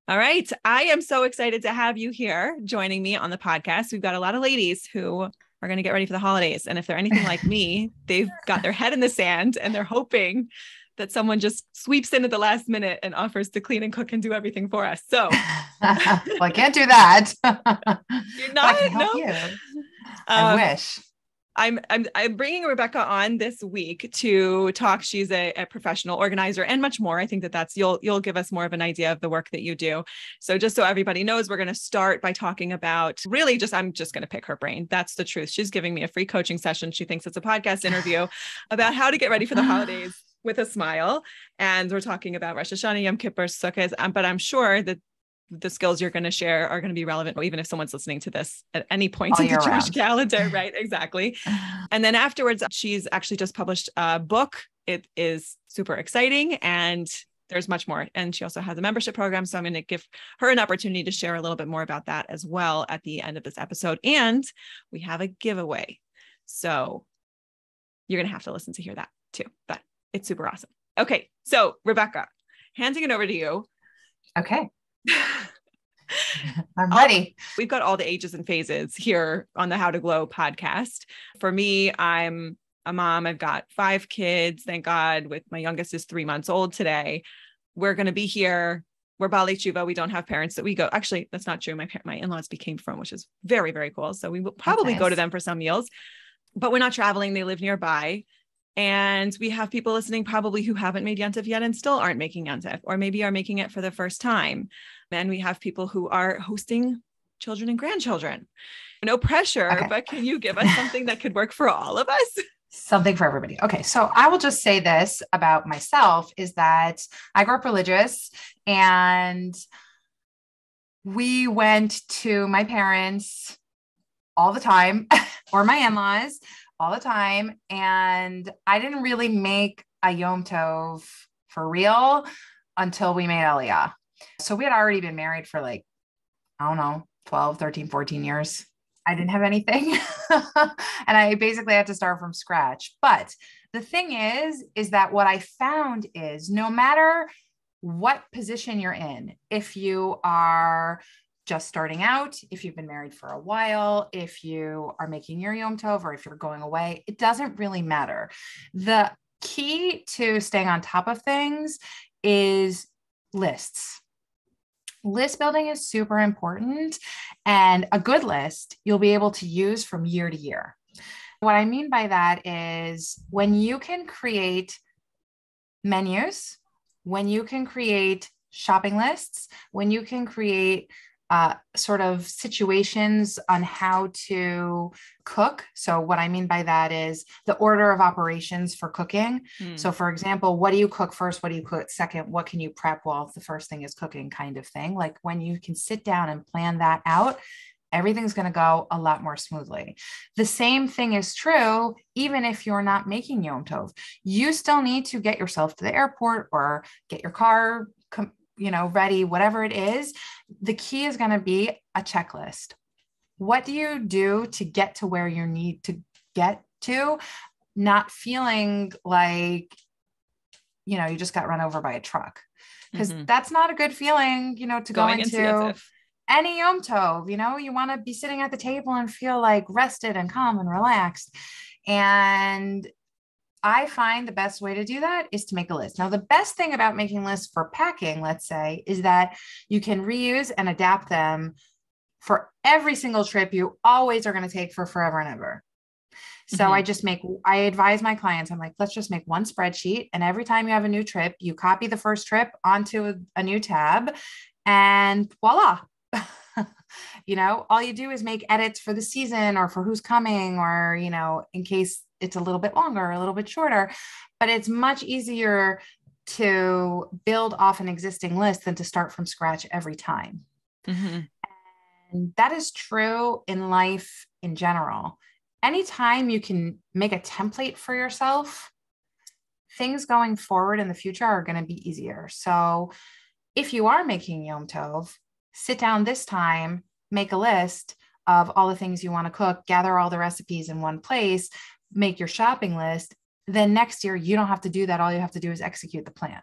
All right. I am so excited to have you here joining me on the podcast. We've got a lot of ladies who are going to get ready for the holidays. And if they're anything like me, they've got their head in the sand and they're hoping that someone just sweeps in at the last minute and offers to clean and cook and do everything for us. So Well, I can't do that. you're But I not, can help no. you. I wish. I'm bringing Rebekah on this week to talk. She's a professional organizer and much more. I think that's you'll give us more of an idea of the work that you do. So just so everybody knows, we're going to start by talking about I'm just going to pick her brain. That's the truth. She's giving me a free coaching session. She thinks it's a podcast interview about how to get ready for the holidays with a smile. And we're talking about Rosh Hashanah, Yom Kippur, Sukkot. But I'm sure that the skills you're going to share are going to be relevant, even if someone's listening to this at any point All in the year Jewish round. calendar, right? Exactly. And then afterwards, she's actually just published a book. It is super exciting and there's much more. And she also has a membership program. So I'm going to give her an opportunity to share a little bit more about that as well at the end of this episode. And we have a giveaway. So you're going to have to listen to hear that too, but it's super awesome. Okay. So Rebekah, handing it over to you. Okay. I'm ready. We've got all the ages and phases here on the How to Glow podcast. For me, I'm a mom. I've got 5 kids. Thank God. With my youngest is 3 months old today. We're going to be here. We're Bali Tshuva. We don't have parents that we go. Actually, that's not true. My in-laws became from, which is very, very cool. So we will probably go to them for some meals, but we're not traveling. They live nearby. And we have people listening probably who haven't made yuntif yet and still aren't making yuntif, or maybe are making it for the first time. And we have people who are hosting children and grandchildren. No pressure, but can you give us something that could work for all of us? Something for everybody. Okay. So I will just say this about myself is that I grew up religious and we went to my parents all the time or my in-laws all the time. And I didn't really make a Yom Tov for real until we made Aliyah. So we had already been married for 12, 13, 14 years. I didn't have anything. And I basically had to start from scratch. But the thing is that what I found is no matter what position you're in, if you are just starting out, if you've been married for a while, if you are making your Yom Tov, or if you're going away, it doesn't really matter. The key to staying on top of things is lists. List building is super important, and a good list you'll be able to use from year to year. What I mean by that is when you can create menus, when you can create shopping lists, when you can create sort of situations on how to cook. So what I mean by that is the order of operations for cooking. So for example, what do you cook first? What do you cook second? What can you prep while the first thing is cooking, kind of thing? Like when you can sit down and plan that out, everything's going to go a lot more smoothly. The same thing is true, even if you're not making Yom Tov. You still need to get yourself to the airport or get your car ready, whatever it is. The key is going to be a checklist. What do you do to get to where you need to get to? Not feeling like, you just got run over by a truck, because that's not a good feeling, to go into any Yom Tov. You want to be sitting at the table and feel like rested and calm and relaxed. And I find the best way to do that is to make a list. Now, the best thing about making lists for packing, let's say, is that you can reuse and adapt them for every single trip you always are going to take for forever and ever. So I advise my clients, I'm like, let's just make one spreadsheet. And every time you have a new trip, you copy the first trip onto a new tab and voila. All you do is make edits for the season or for who's coming or, in case it's a little bit longer, or a little bit shorter, but it's much easier to build off an existing list than to start from scratch every time. And that is true in life in general. Anytime you can make a template for yourself, things going forward in the future are going to be easier. So if you are making Yom Tov, sit down this time, make a list of all the things you want to cook, gather all the recipes in one place, make your shopping list. Then next year, you don't have to do that. All you have to do is execute the plan.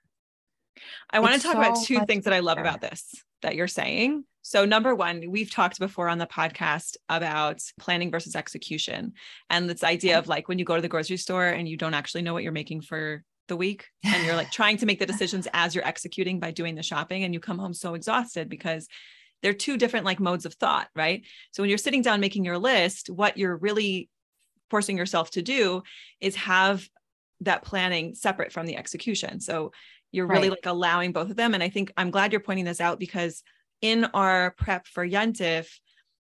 I want to It's talk about so two much things that I love easier. about this that you're saying. So number one, we've talked before on the podcast about planning versus execution. And this idea of like when you go to the grocery store and you don't actually know what you're making for the week, and you're like trying to make the decisions as you're executing by doing the shopping, and you come home so exhausted because they're two different like modes of thought, right? So when you're sitting down making your list, what you're really forcing yourself to do is have that planning separate from the execution. So you're really Right. like allowing both of them. And I think I'm glad you're pointing this out, because in our prep for yuntif,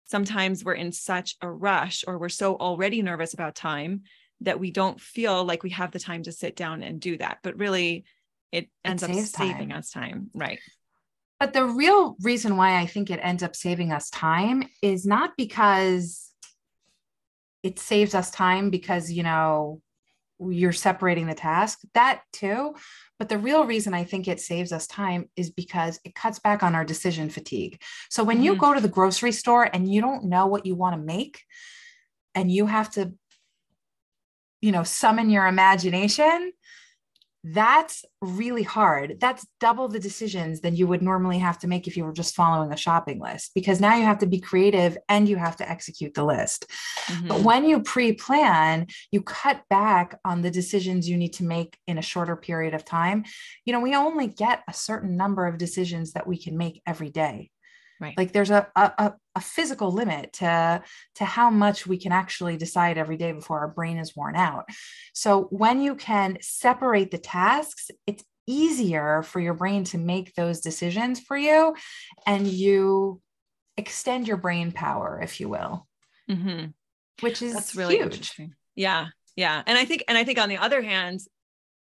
sometimes we're in such a rush, or we're so already nervous about time that we don't feel like we have the time to sit down and do that. But really, it It ends up saves saving time. us time. Right. But the real reason why I think it ends up saving us time is not because it saves us time because, you're separating the task, that too. But the real reason I think it saves us time is because it cuts back on our decision fatigue. So when you Mm-hmm. go to the grocery store and you don't know what you want to make, and you have to, summon your imagination, that's really hard. That's double the decisions than you would normally have to make if you were just following a shopping list, because now you have to be creative and you have to execute the list. But Mm-hmm. when you pre-plan, you cut back on the decisions you need to make in a shorter period of time. We only get a certain number of decisions that we can make every day. Right. Like there's a physical limit to how much we can actually decide every day before our brain is worn out. So when you can separate the tasks, it's easier for your brain to make those decisions for you, and you extend your brain power, if you will, Mm-hmm. which is That's really huge. interesting. Yeah. Yeah. And I think on the other hand,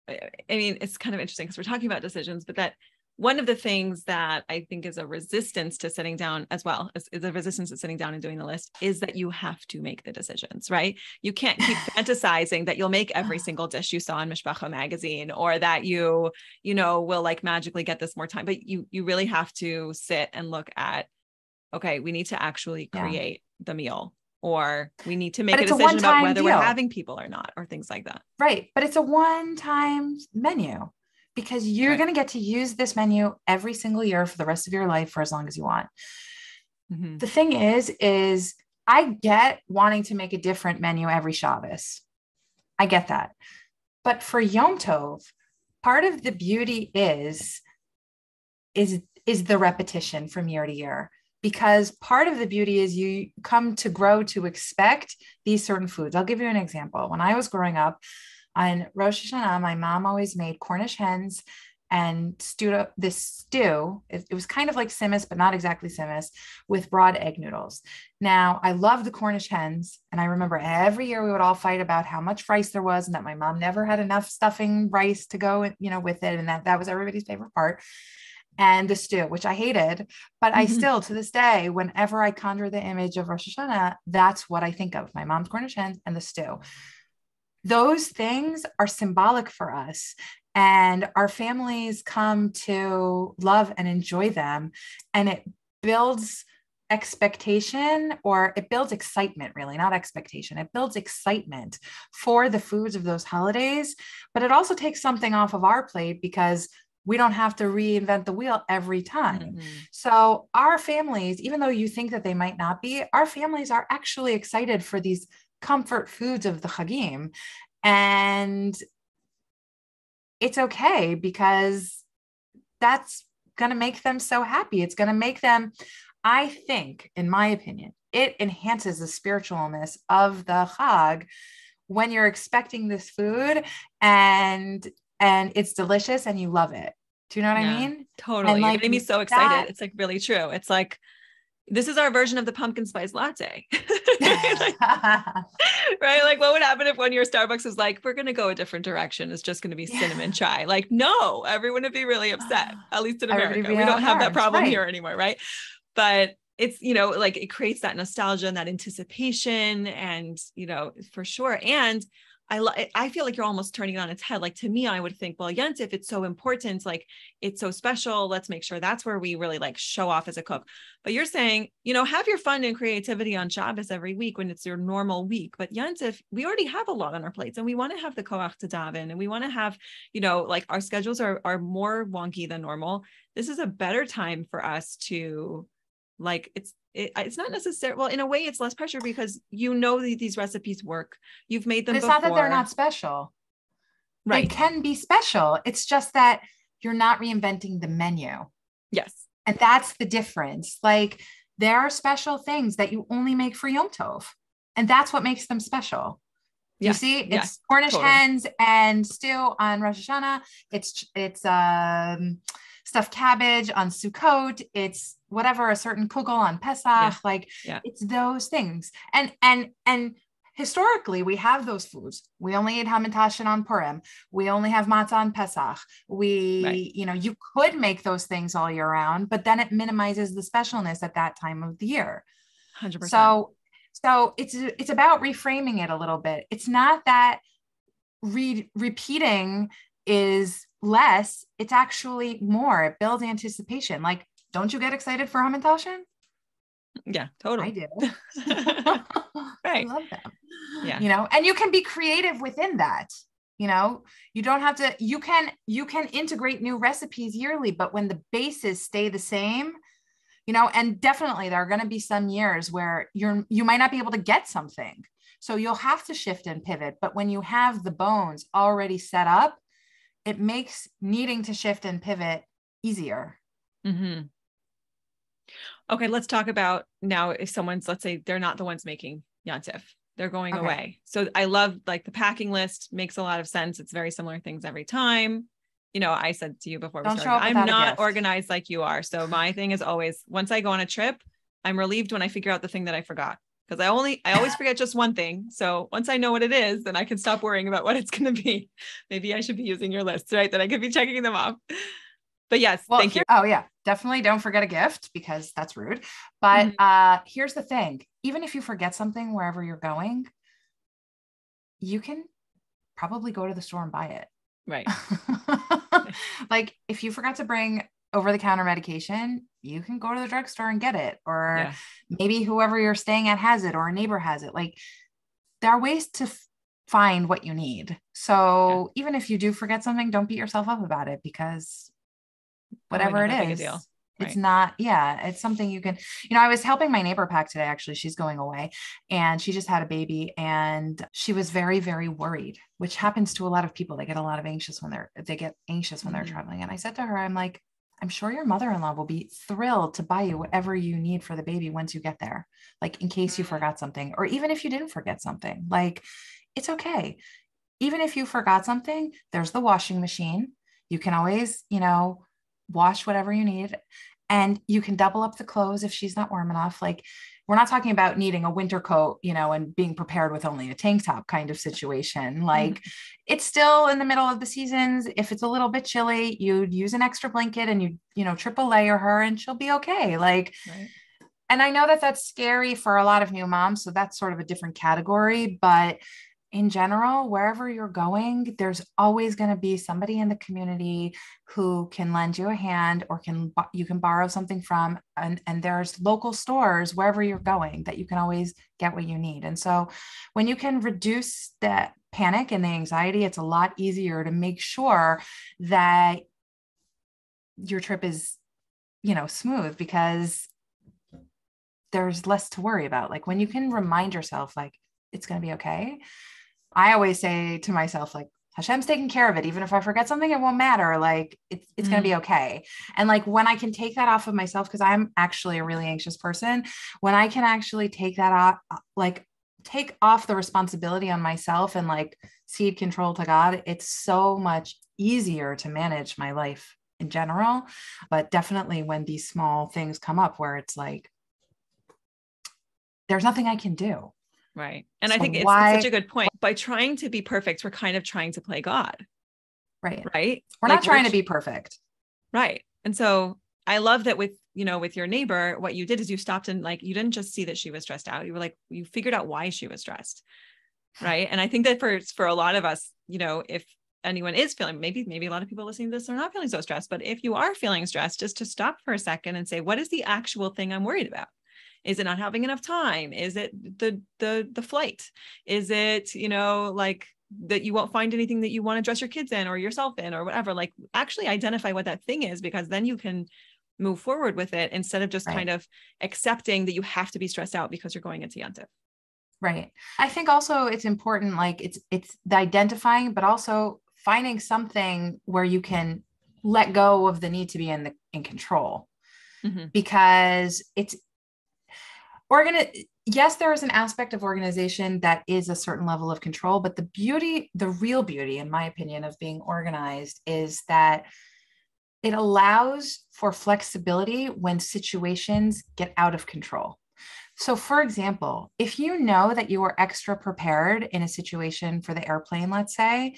I mean, it's kind of interesting because we're talking about decisions, but that one of the things that I think is a resistance to sitting down, as well as is a resistance to sitting down and doing the list, is that you have to make the decisions, right? You can't keep fantasizing that you'll make every single dish you saw in Mishpacha magazine, or that you will like magically get this more time, but you really have to sit and look at, okay, we need to actually Yeah. create the meal, or we need to make But a it's a decision about one-time whether we're deal. having people or not, or things like that. Right. But it's a one-time menu, because you're Right. going to get to use this menu every single year for the rest of your life for as long as you want. Mm-hmm. The thing is I get wanting to make a different menu every Shabbos. I get that. But for Yom Tov, part of the beauty is the repetition from year to year. Because part of the beauty is you come to grow to expect these certain foods. I'll give you an example. When I was growing up, on Rosh Hashanah, my mom always made Cornish hens and this stew. It was kind of like simmus, but not exactly simmus, with broad egg noodles. Now, I love the Cornish hens. And I remember every year we would all fight about how much rice there was, and that my mom never had enough stuffing rice to go, with it. And that was everybody's favorite part. And the stew, which I hated, but I Mm-hmm. still, to this day, whenever I conjure the image of Rosh Hashanah, that's what I think of: my mom's Cornish hens and the stew. Those things are symbolic for us, and our families come to love and enjoy them. And it builds expectation, or it builds excitement, really, not expectation. It builds excitement for the foods of those holidays, but it also takes something off of our plate because we don't have to reinvent the wheel every time. Mm-hmm. So our families, even though you think that they might not be, our families are actually excited for these comfort foods of the Chagim. And it's okay, because that's going to make them so happy. It's going to make them, I think, in my opinion, it enhances the spiritualness of the Chag when you're expecting this food and it's delicious and you love it. Do you know what I Yeah, mean? Totally. And You're like getting me so excited. that. It's like really true. It's like, this is our version of the pumpkin spice latte. Like, right? Like, what would happen if one year Starbucks was like, we're going to go a different direction. It's just going to be cinnamon chai. Like, no, everyone would be really upset, at least in Everybody America. be We on don't have that orange, problem here right? anymore. Right. But it's, like it creates that nostalgia and that anticipation, and, for sure. And I feel like you're almost turning it on its head. Like to me, I would think, well, yuntif, it's so important. Like it's so special. Let's make sure that's where we really like show off as a cook. But you're saying, have your fun and creativity on Shabbos every week when it's your normal week. But yuntif, we already have a lot on our plates and we want to have the koach to daven and we want to have, like our schedules are more wonky than normal. This is a better time for us to like, it's not necessarily, well, in a way it's less pressure because these recipes work. You've made them But it's before. not that they're not special. Right. They can be special. It's just that you're not reinventing the menu. Yes. And that's the difference. Like there are special things that you only make for Yom Tov. And that's what makes them special. You see, it's Cornish hens and stew on Rosh Hashanah. It's stuffed cabbage on Sukkot. It's whatever, a certain kugel on Pesach. It's those things. And historically, we have those foods. We only eat hamantashen on Purim. We only have matzah on Pesach. You could make those things all year round, but then it minimizes the specialness at that time of the year. 100%. So it's about reframing it a little bit. It's not that repeating is less. It's actually more. It builds anticipation. Like, don't you get excited for hamantashen? Yeah, totally. I do. Right. I love them. Yeah. And you can be creative within that. You don't have to, you can integrate new recipes yearly, but when the bases stay the same, and definitely there are going to be some years where you might not be able to get something. So you'll have to shift and pivot. But when you have the bones already set up, it makes needing to shift and pivot easier. Mm-hmm. Okay, let's talk about now if someone's, let's say they're not the ones making yuntif, they're going away. So I love like the packing list makes a lot of sense. It's very similar things every time. I said to you before we started, I'm not organized like you are. So my thing is always, once I go on a trip, I'm relieved when I figure out the thing that I forgot. Because I always forget just one thing. So once I know what it is, then I can stop worrying about what it's going to be. Maybe I should be using your list, right? That I could be checking them off. But yes, thank you. Oh yeah, definitely don't forget a gift because that's rude. But here's the thing. Even if you forget something wherever you're going, you can probably go to the store and buy it. Right. Like if you forgot to bring over-the-counter medication, you can go to the drugstore and get it. Or maybe whoever you're staying at has it, or a neighbor has it. Like there are ways to find what you need. So even if you do forget something, don't beat yourself up about it because whatever it is, it's not, it's something you can, I was helping my neighbor pack today. Actually, she's going away and she just had a baby and she was very, very worried, which happens to a lot of people. They get a lot of anxious when they're traveling. And I said to her, I'm like, I'm sure your mother-in-law will be thrilled to buy you whatever you need for the baby once you get there, like in case you forgot something, or even if you didn't forget something, like it's okay. Even if you forgot something, there's the washing machine. You can always, wash whatever you need, and you can double up the clothes if she's not warm enough. Like we're not talking about needing a winter coat, and being prepared with only a tank top kind of situation. Like it's still in the middle of the seasons. If it's a little bit chilly, you'd use an extra blanket and you triple layer her and she'll be okay. Like, and I know that that's scary for a lot of new moms. So that's sort of a different category, but in general, wherever you're going, there's always going to be somebody in the community who can lend you a hand or you can borrow something from, and there's local stores wherever you're going that you can always get what you need. And so when you can reduce that panic and the anxiety, it's a lot easier to make sure that your trip is, smooth because there's less to worry about. Like when you can remind yourself, like, it's going to be okay. I always say to myself, like, Hashem's taking care of it. Even if I forget something, it won't matter. Like it's going to be okay. And like, when I can take that off of myself, because I'm actually a really anxious person, when I can actually take that off, like take off the responsibility on myself and like cede control to God, it's so much easier to manage my life in general. But definitely when these small things come up where it's like, there's nothing I can do. Right. And so I think it's such a good point. By trying to be perfect, we're kind of trying to play God. Right. Right. We're not trying to be perfect. Right. And so I love that with your neighbor, what you did is you stopped and like, you didn't just see that she was stressed out. You were like, you figured out why she was stressed. Right. And I think that for a lot of us, if anyone is feeling, maybe a lot of people listening to this are not feeling so stressed, but if you are feeling stressed, just to stop for a second and say, what is the actual thing I'm worried about? Is it not having enough time? Is it the flight? Is it, like that you won't find anything that you want to dress your kids in or yourself in or whatever? Like actually identify what that thing is, because then you can move forward with it instead of just kind of accepting that you have to be stressed out because you're going into yuntif. Right. I think also it's important, like it's the identifying, but also finding something where you can let go of the need to be in control, because yes, there is an aspect of organization that is a certain level of control, but the real beauty, in my opinion, of being organized is that it allows for flexibility when situations get out of control. So for example, if you know that you are extra prepared in a situation for the airplane, let's say,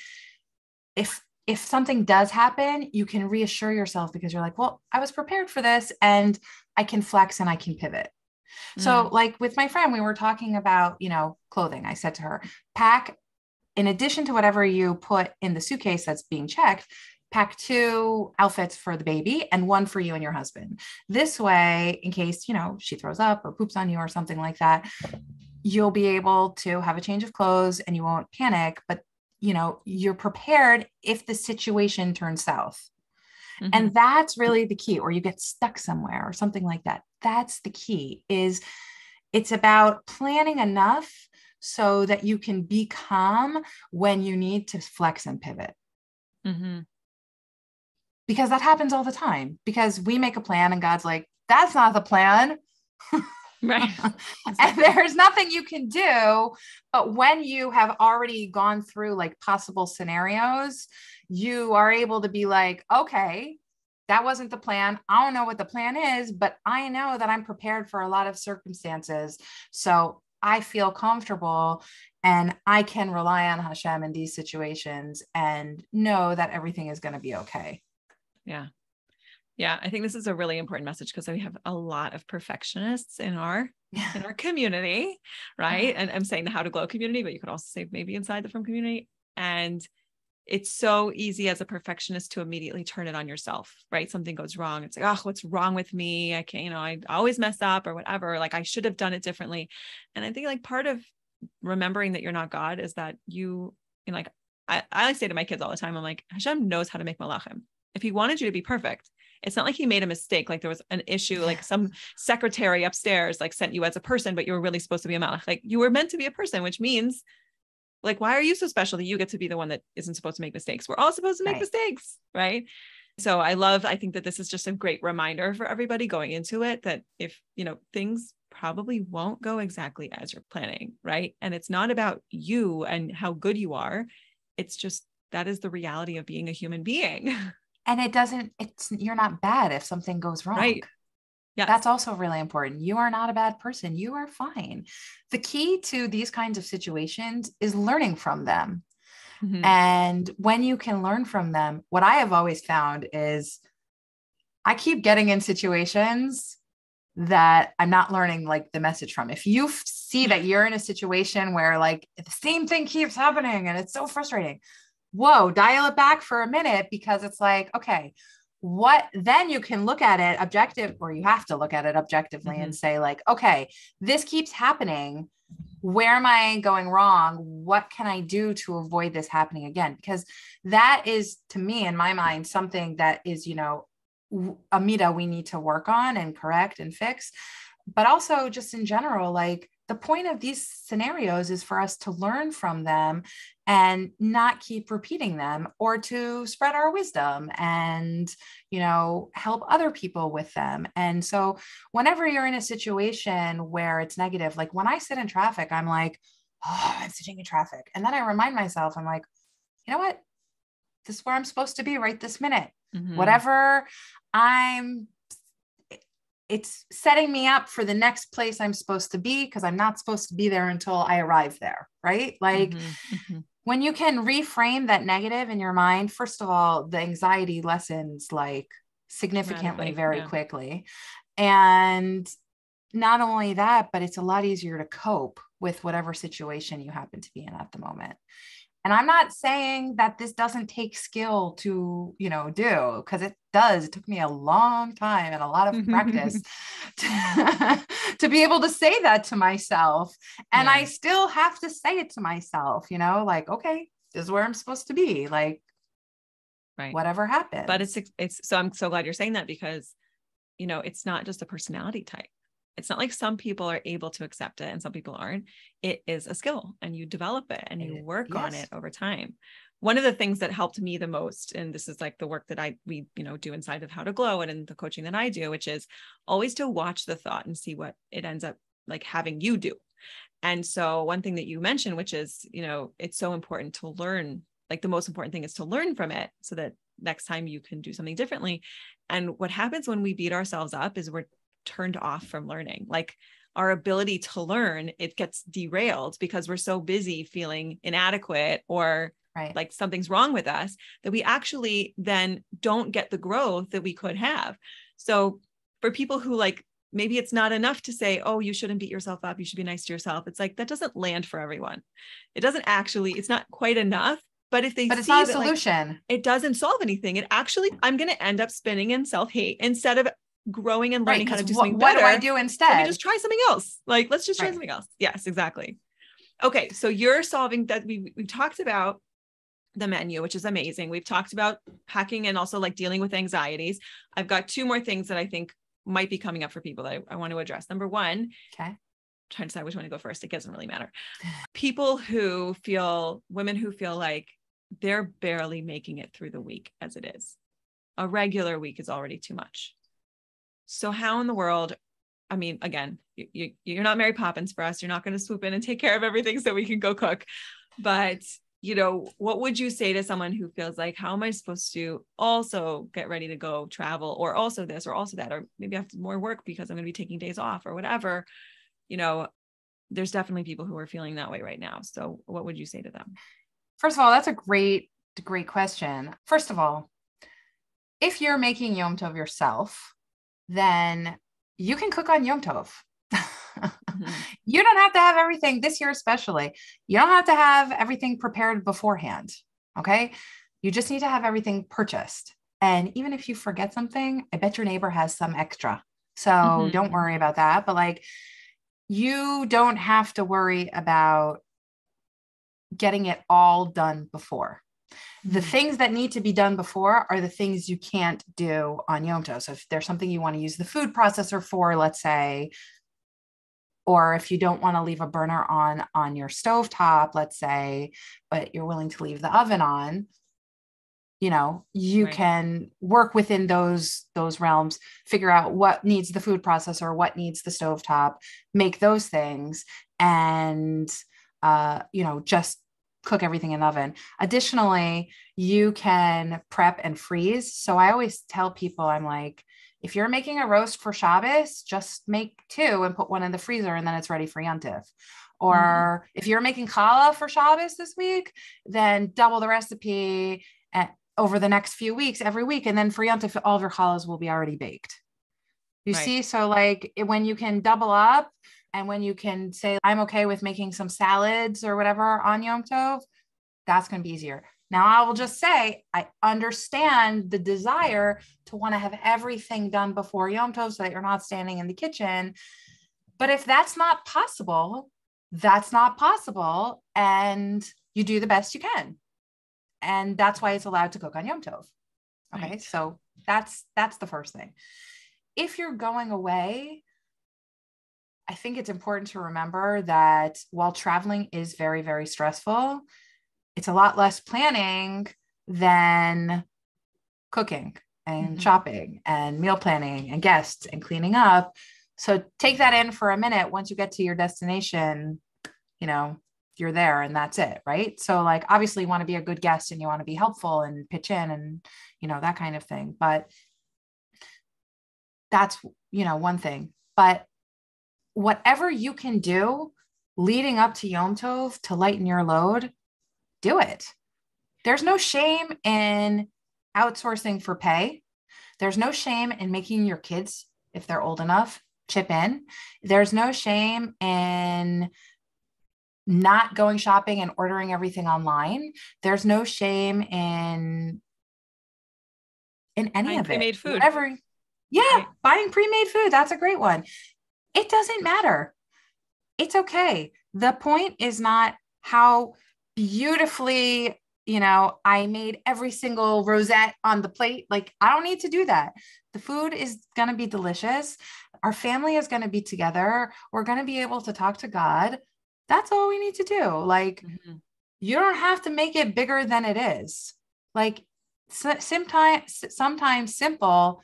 if something does happen, you can reassure yourself because you're like, well, I was prepared for this and I can flex and I can pivot. So like with my friend, we were talking about, clothing. I said to her, pack, in addition to whatever you put in the suitcase that's being checked, pack 2 outfits for the baby and 1 for you and your husband. This way, in case, she throws up or poops on you or something like that, you'll be able to have a change of clothes and you won't panic, but you're prepared if the situation turns south. And that's really the key, or you get stuck somewhere or something like that. That's the key. It's about planning enough so that you can be calm when you need to flex and pivot. Because that happens all the time, because we make a plan and God's like, that's not the plan. Right. And there's nothing you can do. But when you have already gone through like possible scenarios, you are able to be like, okay, that wasn't the plan. I don't know what the plan is, but I know that I'm prepared for a lot of circumstances. So I feel comfortable and I can rely on Hashem in these situations and know that everything is going to be okay. Yeah. Yeah. I think this is a really important message because we have a lot of perfectionists in our community, right? And I'm saying the How to Glow community, but you could also say maybe inside the From community. And it's so easy as a perfectionist to immediately turn it on yourself, right? Something goes wrong. It's like, oh, what's wrong with me? I can't, I always mess up or whatever. Like I should have done it differently. And I think like part of remembering that you're not God is that I say to my kids all the time, I'm like, Hashem knows how to make malachim. If he wanted you to be perfect, it's not like he made a mistake. Like there was an issue, like some secretary upstairs, like sent you as a person, but you were really supposed to be a malach. Like you were meant to be a person, which means like, why are you so special that you get to be the one that isn't supposed to make mistakes? We're all supposed to make mistakes. Right. So I think that this is just a great reminder for everybody going into it, that if, things probably won't go exactly as you're planning. Right. And it's not about you and how good you are. It's just, that is the reality of being a human being. And you're not bad if something goes wrong. Right. Yeah. That's also really important. You are not a bad person. You are fine. The key to these kinds of situations is learning from them. And when you can learn from them, what I have always found is I keep getting in situations that I'm not learning like the message from. If you see that you're in a situation where like the same thing keeps happening and it's so frustrating, whoa, dial it back for a minute, because it's like, okay, then you can look at it you have to look at it objectively and say like, okay, this keeps happening. Where am I going wrong? What can I do to avoid this happening again? Because that is, to me, in my mind, something that is, a midah we need to work on and correct and fix. But also just in general, like the point of these scenarios is for us to learn from them and not keep repeating them, or to spread our wisdom and, help other people with them. And so whenever you're in a situation where it's negative, like when I sit in traffic, I'm like, oh, I'm sitting in traffic. And then I remind myself, I'm like, you know what? This is where I'm supposed to be right this minute. Whatever it's setting me up for the next place I'm supposed to be, because I'm not supposed to be there until I arrive there. Right. Like when you can reframe that negative in your mind, first of all, the anxiety lessens like significantly, very quickly. And not only that, but it's a lot easier to cope with whatever situation you happen to be in at the moment. And I'm not saying that this doesn't take skill to, do, because it does. It took me a long time and a lot of practice to be able to say that to myself. And I still have to say it to myself, like, okay, this is where I'm supposed to be. Like, whatever happens. But it's, so I'm so glad you're saying that, because, it's not just a personality type. It's not like some people are able to accept it and some people aren't. It is a skill, and you develop it and you work on it over time. One of the things that helped me the most, and this is like the work that we do inside of How to Glow and in the coaching that I do, which is always to watch the thought and see what it ends up like having you do. And so one thing that you mentioned, which is, it's so important to learn, like the most important thing is to learn from it so that next time you can do something differently. And what happens when we beat ourselves up is we're turned off from learning. Like our ability to learn, it gets derailed because we're so busy feeling inadequate or like something's wrong with us, that we actually then don't get the growth that we could have. So for people who like, maybe it's not enough to say, oh, you shouldn't beat yourself up, you should be nice to yourself. It's like, that doesn't land for everyone. It doesn't actually, it's not quite enough. But if they it's see not a that, solution, like, it doesn't solve anything. It actually, I'm going to end up spinning in self-hate instead of growing and learning how to do something better. What do I do instead? Let me just try something else. Like, let's just try something else. Yes, exactly. Okay. So you're solving that. We talked about the menu, which is amazing. We've talked about packing and also like dealing with anxieties. I've got two more things that I think might be coming up for people that I want to address. Number one, trying to decide which one to go first. It doesn't really matter. Women who feel like they're barely making it through the week as it is. A regular week is already too much. So how in the world, I mean, again, you're not Mary Poppins for us. You're not going to swoop in and take care of everything so we can go cook. But, what would you say to someone who feels like, how am I supposed to also get ready to go travel, or also this, or also that, or maybe I have to more work because I'm going to be taking days off or whatever? There's definitely people who are feeling that way right now. So what would you say to them? First of all, that's a great question. First of all, if you're making Yom Tov yourself, then you can cook on Yom Tov. Mm-hmm. You don't have to have everything this year, especially. You don't have to have everything prepared beforehand. Okay. You just need to have everything purchased. And even if you forget something, I bet your neighbor has some extra. So don't worry about that. But like, you don't have to worry about getting it all done before. The things that need to be done before are the things you can't do on Yom Tov. So if there's something you want to use the food processor for, let's say, or if you don't want to leave a burner on your stovetop, let's say, but you're willing to leave the oven on, you can work within those realms, figure out what needs the food processor, what needs the stovetop, make those things, and, just cook everything in the oven. Additionally, you can prep and freeze. So I always tell people, I'm like, if you're making a roast for Shabbos, just make 2 and put one in the freezer, and then it's ready for yuntif. Or if you're making challah for Shabbos this week, then double the recipe over the next few weeks, every week. And then for yuntif, all of your challahs will be already baked. You see? So like when you can double up, and when you can say, I'm okay with making some salads or whatever on Yom Tov, that's going to be easier. Now, I will just say, I understand the desire to want to have everything done before Yom Tov so that you're not standing in the kitchen. But if that's not possible, that's not possible. And you do the best you can. And that's why it's allowed to cook on Yom Tov. Okay. Right. So that's the first thing. If you're going away, I think it's important to remember that while traveling is very, very stressful, it's a lot less planning than cooking and shopping and meal planning and guests and cleaning up. So take that in for a minute. Once you get to your destination, you're there and that's it. Right. So like, obviously you want to be a good guest and you want to be helpful and pitch in and, that kind of thing. But that's, one thing. But whatever you can do leading up to Yom Tov to lighten your load, do it. There's no shame in outsourcing for pay. There's no shame in making your kids, if they're old enough, chip in. There's no shame in not going shopping and ordering everything online. There's no shame in any of it. Pre-made food. Whatever. Yeah. Right. Buying pre-made food. That's a great one. It doesn't matter. It's okay. The point is not how beautifully, I made every single rosette on the plate. Like, I don't need to do that. The food is going to be delicious. Our family is going to be together. We're going to be able to talk to God. That's all we need to do. Like, you don't have to make it bigger than it is. Like, sometimes simple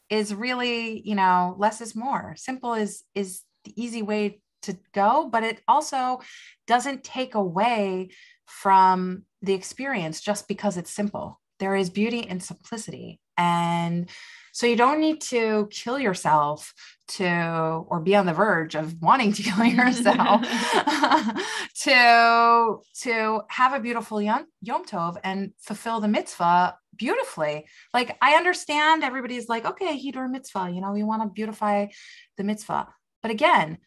is really, less is more. Simple is the easy way to go, but it also doesn't take away from the experience just because it's simple. There is beauty in simplicity. And so you don't need to kill yourself or be on the verge of wanting to kill yourself to have a beautiful Yom Tov and fulfill the mitzvah beautifully. Like, I understand everybody's like, okay, Hidur mitzvah, we want to beautify the mitzvah. But again,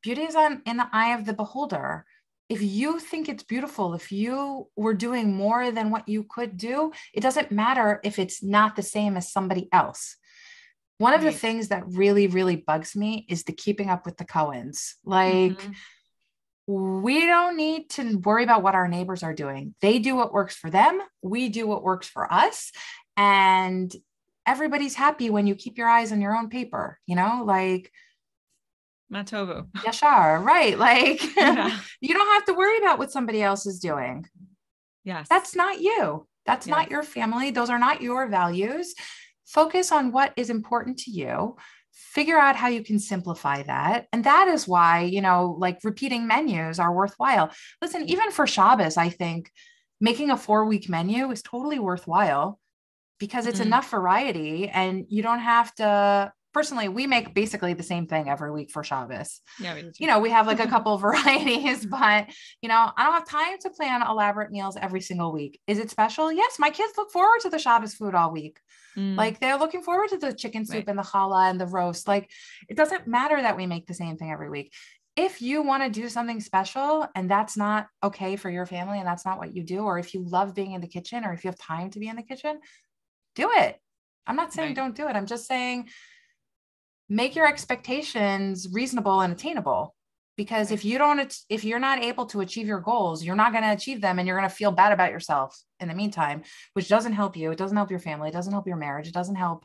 beauty is in the eye of the beholder. If you think it's beautiful, if you were doing more than what you could do, it doesn't matter if it's not the same as somebody else. One of the things that really, really bugs me is the keeping up with the Cohens. Like, we don't need to worry about what our neighbors are doing. They do what works for them. We do what works for us. And everybody's happy when you keep your eyes on your own paper, like, Matovu. Yashar, right? Like, you don't have to worry about what somebody else is doing. Yes. That's not you. That's not your family. Those are not your values. Focus on what is important to you. Figure out how you can simplify that. And that is why, like, repeating menus are worthwhile. Listen, even for Shabbos, I think making a 4-week menu is totally worthwhile because it's enough variety and you don't have to. Personally, we make basically the same thing every week for Shabbos. Yeah, we do. We have like a couple of varieties, but, I don't have time to plan elaborate meals every single week. Is it special? Yes. My kids look forward to the Shabbos food all week. Like, they're looking forward to the chicken soup and the challah and the roast. Like, it doesn't matter that we make the same thing every week. If you want to do something special and that's not okay for your family and that's not what you do, or if you love being in the kitchen or if you have time to be in the kitchen, do it. I'm not saying don't do it. I'm just saying, make your expectations reasonable and attainable, because if you're not able to achieve your goals, you're not going to achieve them. And you're going to feel bad about yourself in the meantime, which doesn't help you. It doesn't help your family. It doesn't help your marriage. It doesn't help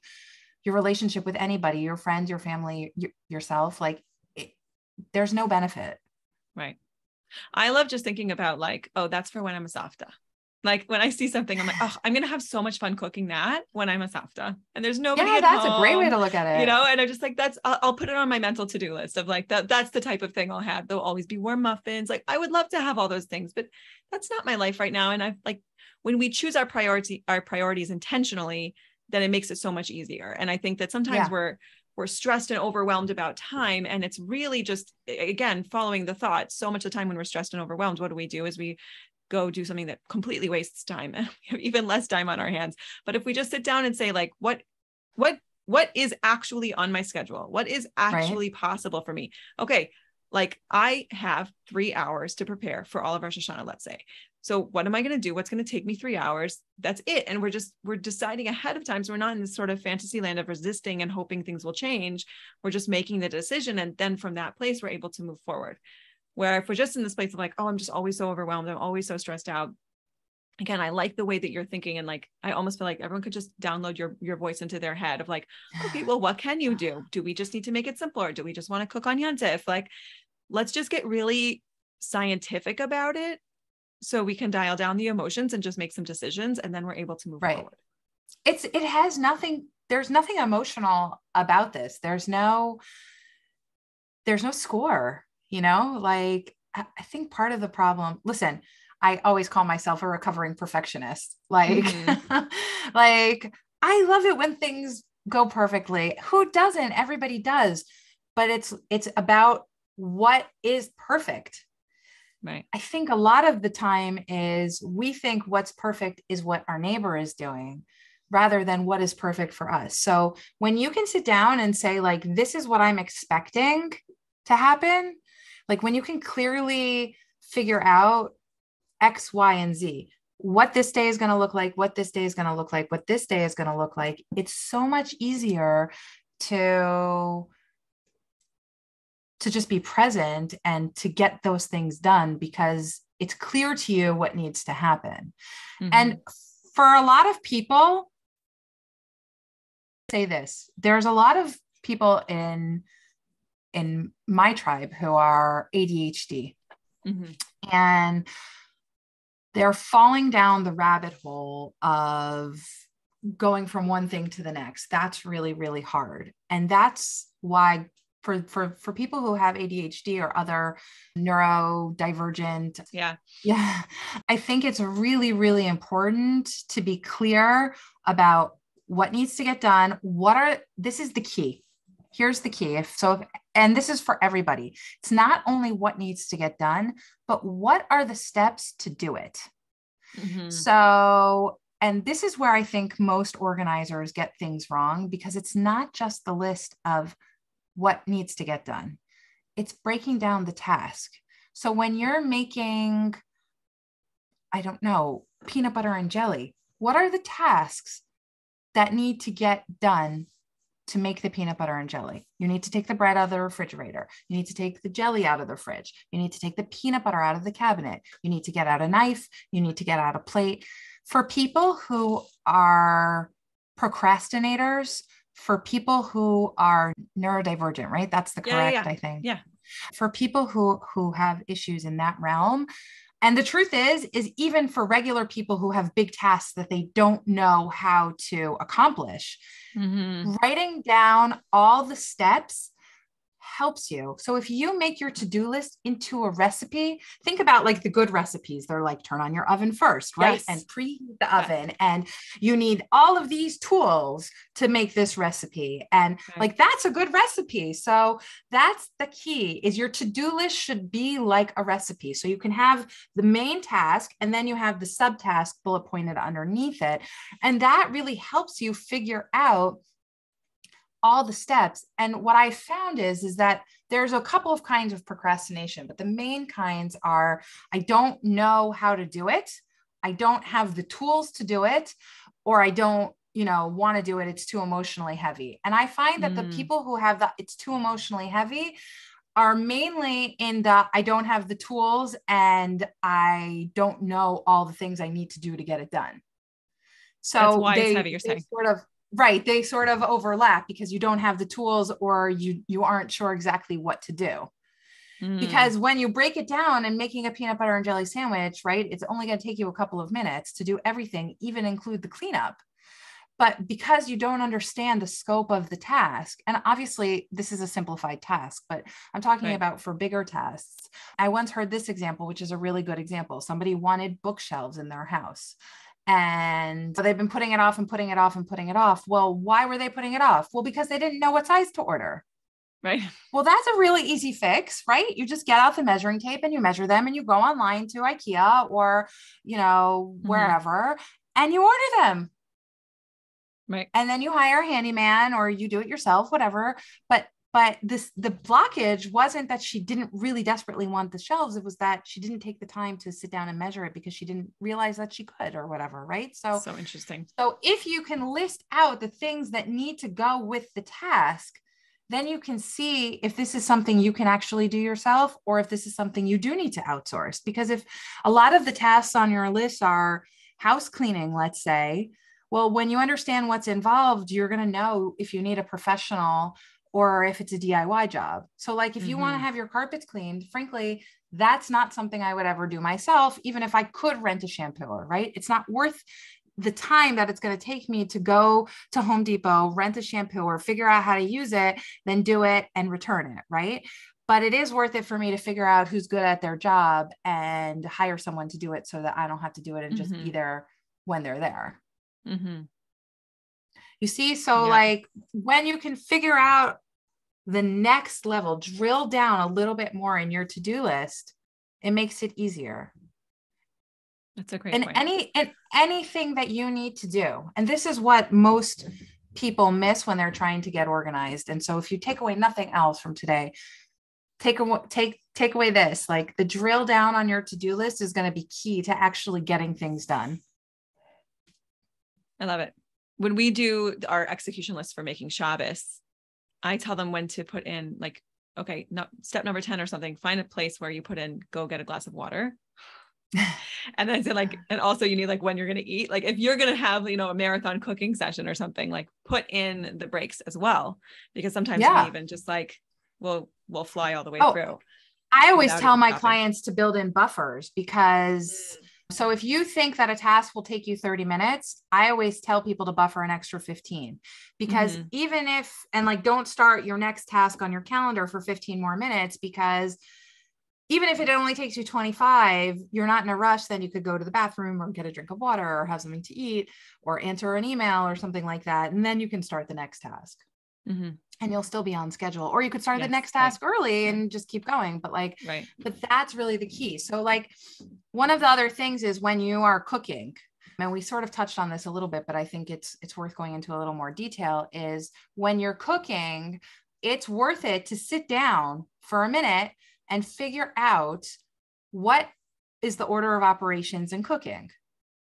your relationship with anybody, your friends, your family, yourself. Like, there's no benefit. Right. I love just thinking about like, oh, that's for when I'm a safta. Like, when I see something, I'm like, oh, I'm going to have so much fun cooking that when I'm a safta and there's nobody at that's home, a great way to look at it. And I just like, I'll put it on my mental to-do list of like, that's the type of thing I'll have. There'll always be warm muffins. Like, I would love to have all those things, but that's not my life right now. And I like, when we choose our priorities intentionally, then it makes it so much easier. And I think that sometimes we're stressed and overwhelmed about time. And it's really just, again, following the thought. So much of the time when we're stressed and overwhelmed, what do? Is we go do something that completely wastes time and we have even less time on our hands. But if we just sit down and say like, what is actually on my schedule? What is actually possible for me? Okay. Like, I have 3 hours to prepare for all of Rosh Hashanah, let's say. So what am I going to do? What's going to take me 3 hours? That's it. And we're deciding ahead of time. So we're not in this sort of fantasy land of resisting and hoping things will change. We're just making the decision. And then from that place, we're able to move forward. Where if we're just in this place of like, oh, I'm just always so overwhelmed, I'm always so stressed out. Again, I like the way that you're thinking. And like, I almost feel like everyone could just download your voice into their head of like, okay, well, what can you do? Do we just need to make it simpler? Do we just want to cook on yuntif? Like, let's just get really scientific about it so we can dial down the emotions and just make some decisions. And then we're able to move forward. There's nothing emotional about this. There's no score. Like, I think part of the problem, listen, I always call myself a recovering perfectionist. Like, like, I love it when things go perfectly. Who doesn't? Everybody does. But it's about what is perfect. Right. I think a lot of the time is we think what's perfect is what our neighbor is doing rather than what is perfect for us. So when you can sit down and say like, this is what I'm expecting to happen, like when you can clearly figure out X, Y, and Z. What this day is going to look like, what this day is going to look like, what this day is going to look like. It's so much easier to just be present and to get those things done because it's clear to you what needs to happen. And for a lot of people, say this, there's a lot of people in my tribe who are ADHD and they're falling down the rabbit hole of going from one thing to the next. That's really, really hard. And that's why for people who have ADHD or other neurodivergent. Yeah. I think it's really, really important to be clear about what needs to get done. This is the key. Here's the key. And this is for everybody. It's not only what needs to get done, but what are the steps to do it? So, and this is where I think most organizers get things wrong because it's not just the list of what needs to get done. It's breaking down the task. So when you're making, I don't know, peanut butter and jelly, what are the tasks that need to get done to make the peanut butter and jelly? You need to take the bread out of the refrigerator. You need to take the jelly out of the fridge. You need to take the peanut butter out of the cabinet. You need to get out a knife. You need to get out a plate. For people who are procrastinators, for people who are neurodivergent, right? That's the correct, I think. Yeah. For people who have issues in that realm. And the truth is even for regular people who have big tasks that they don't know how to accomplish, writing down all the steps helps you. So if you make your to-do list into a recipe, think about like the good recipes. They're like, turn on your oven first, right? Yes. And preheat the oven. And you need all of these tools to make this recipe. And like, that's a good recipe. So that's the key is your to-do list should be like a recipe. So you can have the main task and then you have the subtask bullet pointed underneath it. And that really helps you figure out all the steps. And what I found is that there's a couple of kinds of procrastination, but the main kinds are, I don't know how to do it. I don't have the tools to do it, or I don't, want to do it. It's too emotionally heavy. And I find that the people who have it's too emotionally heavy are mainly in the, I don't have the tools and I don't know all the things I need to do to get it done. So that's why it's heavy, you're saying. Right. They sort of overlap because you don't have the tools or you aren't sure exactly what to do. Because when you break it down and making a peanut butter and jelly sandwich, right, it's only going to take you a couple of minutes to do everything, even include the cleanup. But because you don't understand the scope of the task, and obviously this is a simplified task, but I'm talking about for bigger tasks. I once heard this example, which is a really good example. Somebody wanted bookshelves in their house. And so they've been putting it off and putting it off and putting it off. Well, why were they putting it off? Well, because they didn't know what size to order. Right. Well, that's a really easy fix, right? You just get out the measuring tape and you measure them and you go online to IKEA or, wherever, and you order them. Right. And then you hire a handyman or you do it yourself, whatever. But the blockage wasn't that she didn't really desperately want the shelves. It was that she didn't take the time to sit down and measure it because she didn't realize that she could or whatever. Right. So interesting. So if you can list out the things that need to go with the task, then you can see if this is something you can actually do yourself or if this is something you do need to outsource. Because if a lot of the tasks on your list are house cleaning, let's say, well, when you understand what's involved, you're going to know if you need a professional or if it's a DIY job. So like if you want to have your carpets cleaned, frankly, that's not something I would ever do myself, even if I could rent a shampooer, right? It's not worth the time that it's going to take me to go to Home Depot, rent a shampooer, figure out how to use it, then do it and return it, right? But it is worth it for me to figure out who's good at their job and hire someone to do it so that I don't have to do it and just be there when they're there. You see, so like when you can figure out the next level, drill down a little bit more in your to-do list, it makes it easier. That's a great point. Anything that you need to do. And this is what most people miss when they're trying to get organized. And so if you take away nothing else from today, take take away this, like the drill down on your to-do list is going to be key to actually getting things done. I love it. When we do our execution list for making Shabbos, I tell them when to put in like, okay, no, step number 10 or something, find a place where you put in, go get a glass of water. And then I say like, and also you need like when you're going to eat, like if you're going to have, you know, a marathon cooking session or something, like put in the breaks as well, because sometimes we even just like, we'll fly all the way through. I always tell my clients to build in buffers because so if you think that a task will take you 30 minutes, I always tell people to buffer an extra 15 because even if, and like, don't start your next task on your calendar for 15 more minutes, because even if it only takes you 25, you're not in a rush. Then you could go to the bathroom or get a drink of water or have something to eat or answer an email or something like that. And then you can start the next task. And you'll still be on schedule, or you could start the next task early and just keep going. But like, but that's really the key. So like one of the other things is when you are cooking, and we sort of touched on this a little bit, but I think it's worth going into a little more detail, is when you're cooking, it's worth it to sit down for a minute and figure out what is the order of operations in cooking.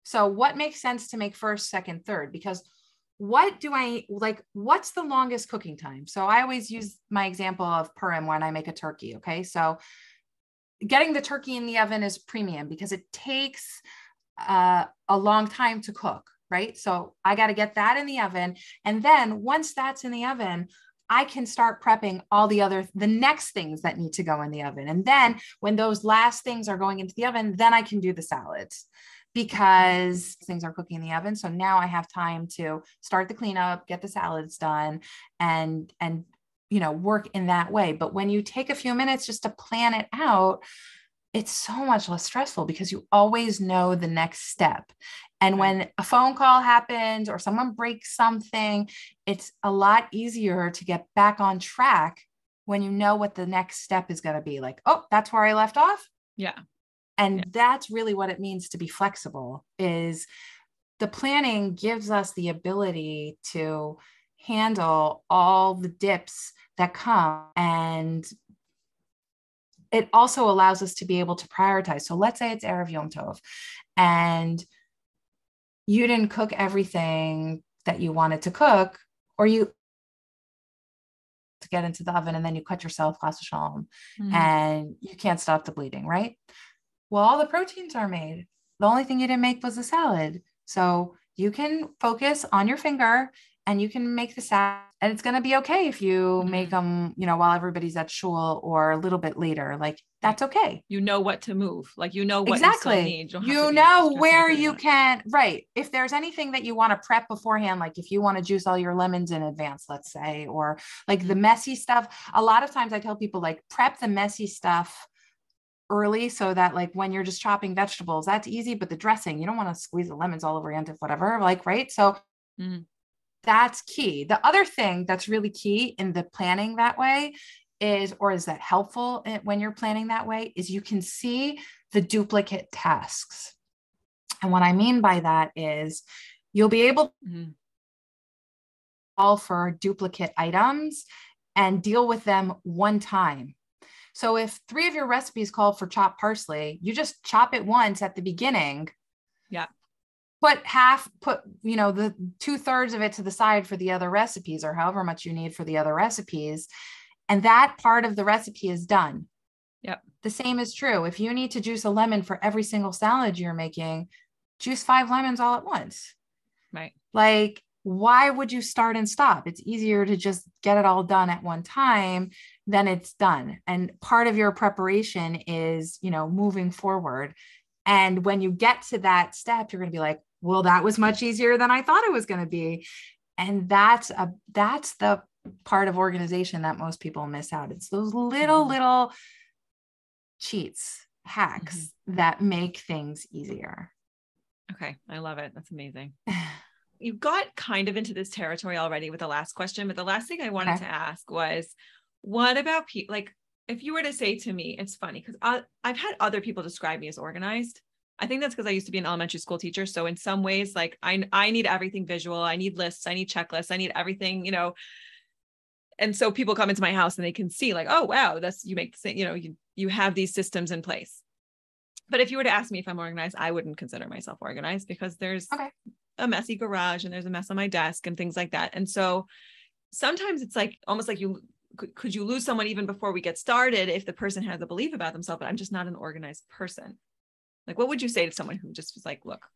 So what makes sense to make first, second, third, because what do I like? What's the longest cooking time? So I always use my example of Purim when I make a turkey. Okay. So getting the turkey in the oven is premium because it takes a long time to cook, right? So I got to get that in the oven. And then once that's in the oven, I can start prepping all the next things that need to go in the oven. And then when those last things are going into the oven, then I can do the salads, because things are cooking in the oven. So now I have time to start the cleanup, get the salads done, and you know, work in that way. But when you take a few minutes just to plan it out, it's so much less stressful because you always know the next step. And when a phone call happens or someone breaks something, it's a lot easier to get back on track when you know what the next step is going to be. Like, oh, that's where I left off. Yeah. And that's really what it means to be flexible, is the planning gives us the ability to handle all the dips that come. And it also allows us to be able to prioritize. So let's say it's Erev Yom Tov and you didn't cook everything that you wanted to cook, or you to get into the oven and then you cut yourself, chas v'shalom, and you can't stop the bleeding, right? Well, all the proteins are made. The only thing you didn't make was the salad. So you can focus on your finger and you can make the salad, and it's going to be okay if you make them, you know, while everybody's at shul or a little bit later. Like, that's okay. You know what to move. Like, you know what exactly. you still need. You know where you can, right. If there's anything that you want to prep beforehand, like if you want to juice all your lemons in advance, let's say, or like the messy stuff. A lot of times I tell people, like, prep the messy stuff early so that like when you're just chopping vegetables, that's easy, but the dressing, you don't want to squeeze the lemons all over yuntif, whatever, like, right? So that's key. The other thing that's really key in the planning that way is, or is that helpful when you're planning that way, is you can see the duplicate tasks. And what I mean by that is you'll be able to call for duplicate items and deal with them one time. So if 3 of your recipes call for chopped parsley, you just chop it once at the beginning. Yeah. Put, you know, the 2/3 of it to the side for the other recipes, or however much you need for the other recipes. And that part of the recipe is done. Yep. The same is true. If you need to juice a lemon for every single salad you're making, juice 5 lemons all at once. Right. Like, why would you start and stop? It's easier to just get it all done at one time, then it's done. And part of your preparation is, you know, moving forward. And when you get to that step, you're going to be like, well, that was much easier than I thought it was going to be. And that's the part of organization that most people miss out. It's those little cheats, hacks that make things easier. Okay. I love it. That's amazing. You got kind of into this territory already with the last question, but the last thing I wanted to ask was, what about people, like, if you were to say to me, it's funny because I've had other people describe me as organized. I think that's because I used to be an elementary school teacher. So in some ways, like I need everything visual. I need lists. I need checklists. I need everything, you know. And so people come into my house and they can see like, oh, wow, you make the same, you have these systems in place. But if you were to ask me if I'm organized, I wouldn't consider myself organized because there's a messy garage and there's a mess on my desk and things like that. And so sometimes it's like, almost like could you lose someone even before we get started if the person has a belief about themselves, but I'm just not an organized person. Like, what would you say to someone who just was like, look?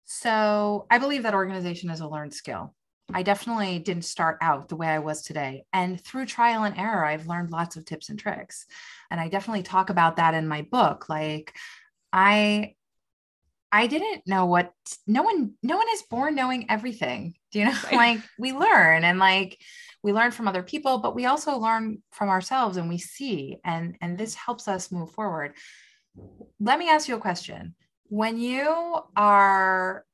So I believe that organization is a learned skill. I definitely didn't start out the way I was today. And through trial and error, I've learned lots of tips and tricks. And I definitely talk about that in my book. Like I didn't know what no one is born knowing everything. Do you know? Right. Like we learn and like we learn from other people, but we also learn from ourselves and we see, and this helps us move forward. Let me ask you a question. When you are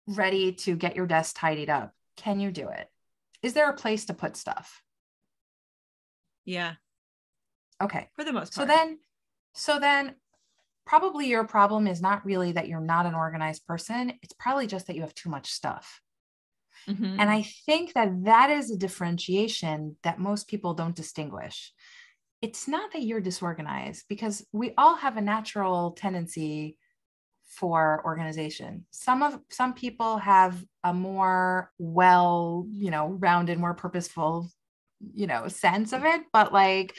ready to get your desk tidied up, can you do it? Is there a place to put stuff? Yeah. Okay. For the most part. So then probably your problem is not really that you're not an organized person. It's probably just that you have too much stuff. Mm-hmm. And I think that is a differentiation that most people don't distinguish. It's not that you're disorganized, because we all have a natural tendency for organization. Some people have a more rounded, more purposeful, sense of it, but like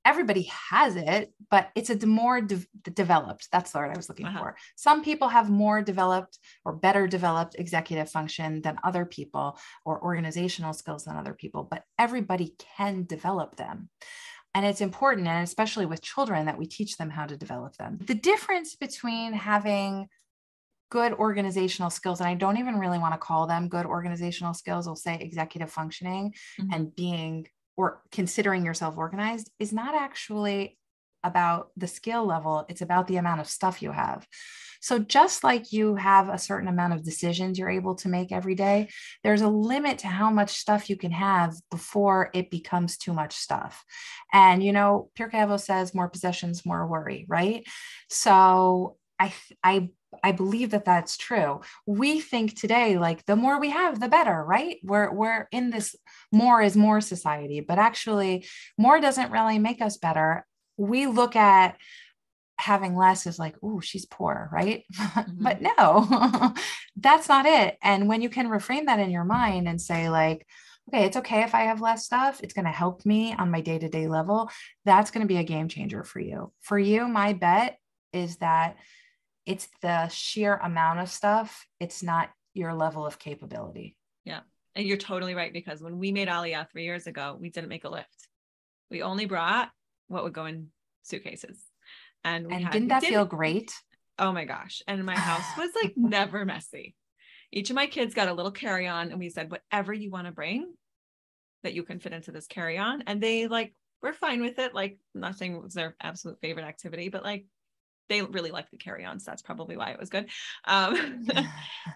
everybody has it, but it's a more developed. That's the word I was looking for. Some people have more developed or better developed executive function than other people, or organizational skills than other people, but everybody can develop them. And it's important, and especially with children, that we teach them how to develop them. The difference between having good organizational skills, and I don't even really want to call them good organizational skills, I'll say executive functioning, and being or considering yourself organized, is not actually about the skill level. It's about the amount of stuff you have. So just like you have a certain amount of decisions you're able to make every day, there's a limit to how much stuff you can have before it becomes too much stuff. And, Pirkei Avos says more possessions, more worry, right? So I believe that that's true. We think today, like the more we have, the better, right? We're in this more is more society, but actually more doesn't really make us better. We look at having less as like, oh, she's poor, right? But no, that's not it. And when you can reframe that in your mind and say like, okay, it's okay if I have less stuff, it's going to help me on my day-to-day level, that's going to be a game changer for you. For you, my bet is that it's the sheer amount of stuff. It's not your level of capability. Yeah. And you're totally right, because when we made Aliyah 3 years ago, we didn't make a lift. We only brought what would go in suitcases. And didn't that feel great? Oh my gosh. And my house was like never messy. Each of my kids got a little carry-on, and we said, whatever you want to bring that you can fit into this carry-on. And they like, were fine with it. Like nothing was their absolute favorite activity, but like, they really liked the carry-ons. That's probably why it was good. And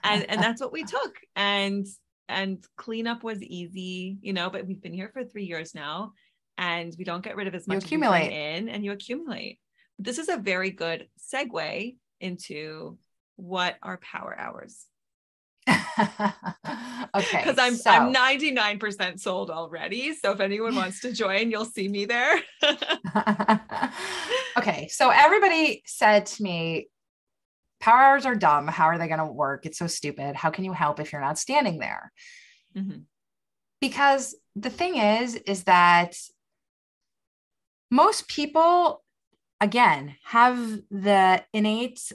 that's what we took. And cleanup was easy, but we've been here for 3 years now, and we don't get rid of as much as we bring in, and you accumulate. This is a very good segue into what are power hours. Okay. Because I'm 99% sold already. So if anyone wants to join, you'll see me there. Okay. So everybody said to me, power hours are dumb. How are they going to work? It's so stupid. How can you help if you're not standing there? Because the thing is that most people, again, have the innate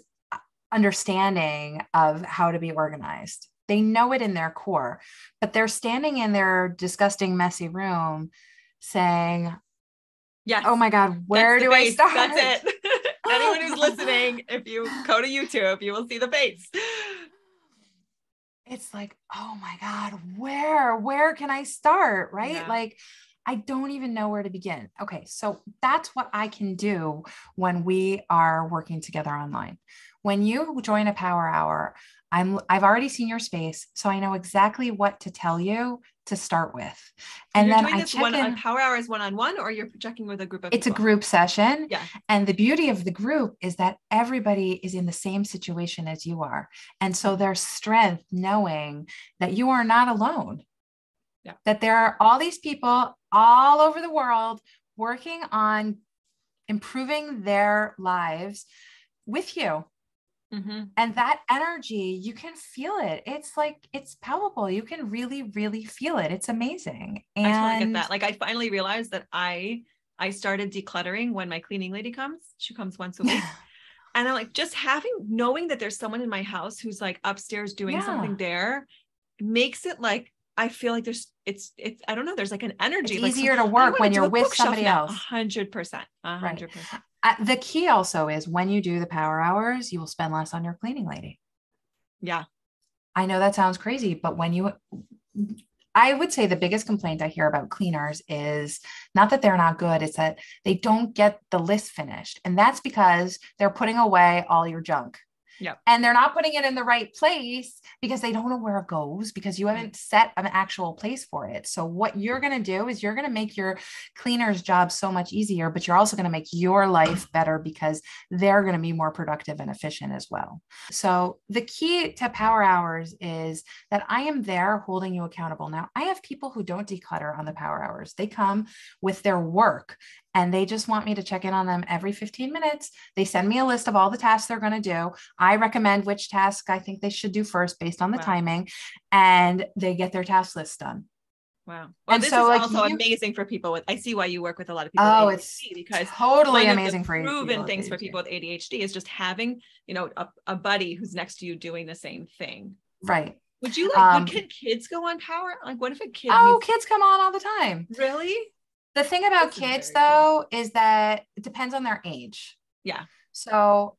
understanding of how to be organized. They know it in their core, but they're standing in their disgusting, messy room saying, yes, oh my God, where do I start? That's it. Anyone who's listening, if you go to YouTube, you will see the face. It's like, oh my God, where can I start? Right? Yeah. Like, I don't even know where to begin. Okay. So that's what I can do when we are working together online. When you join a power hour, I've already seen your space, so I know exactly what to tell you to start with. And you're then doing this power hour is one-on-one, or you're checking with a group of people? It's a group session. Yeah. And the beauty of the group is that everybody is in the same situation as you are. And so there's strength knowing that you are not alone. Yeah. That there are all these people all over the world working on improving their lives with you. Mm-hmm. And that energy, you can feel it. It's like, it's palpable. You can really, really feel it. It's amazing. And I totally get that. Like I finally realized that I started decluttering when my cleaning lady comes. She comes once a week. And I'm like, just knowing that there's someone in my house who's like upstairs doing something there makes it like, I feel like it's, I don't know, there's like an energy. It's like easier to work when you're with somebody else. 100%. Right. The key also is when you do the power hours, you will spend less on your cleaning lady. Yeah. I know that sounds crazy, but I would say the biggest complaint I hear about cleaners is not that they're not good. It's that they don't get the list finished. And that's because they're putting away all your junk. Yeah. And they're not putting it in the right place because they don't know where it goes, because you haven't set an actual place for it. So what you're going to do is you're going to make your cleaner's job so much easier, but you're also going to make your life better because they're going to be more productive and efficient as well. So the key to power hours is that I am there holding you accountable. Now, I have people who don't declutter on the power hours. They come with their work and they just want me to check in on them every 15 minutes. They send me a list of all the tasks they're going to do. I recommend which task I think they should do first based on the timing, and they get their task list done. Wow. Well, and this so, is also amazing for people with, I see why you work with a lot of people with ADHD, it's because totally amazing for proven things for people with ADHD is just having, a buddy who's next to you doing the same thing. Right. Would you can kids go on power? Like what if a kid kids come on all the time. Really? The thing about kids though is that it depends on their age. Yeah. So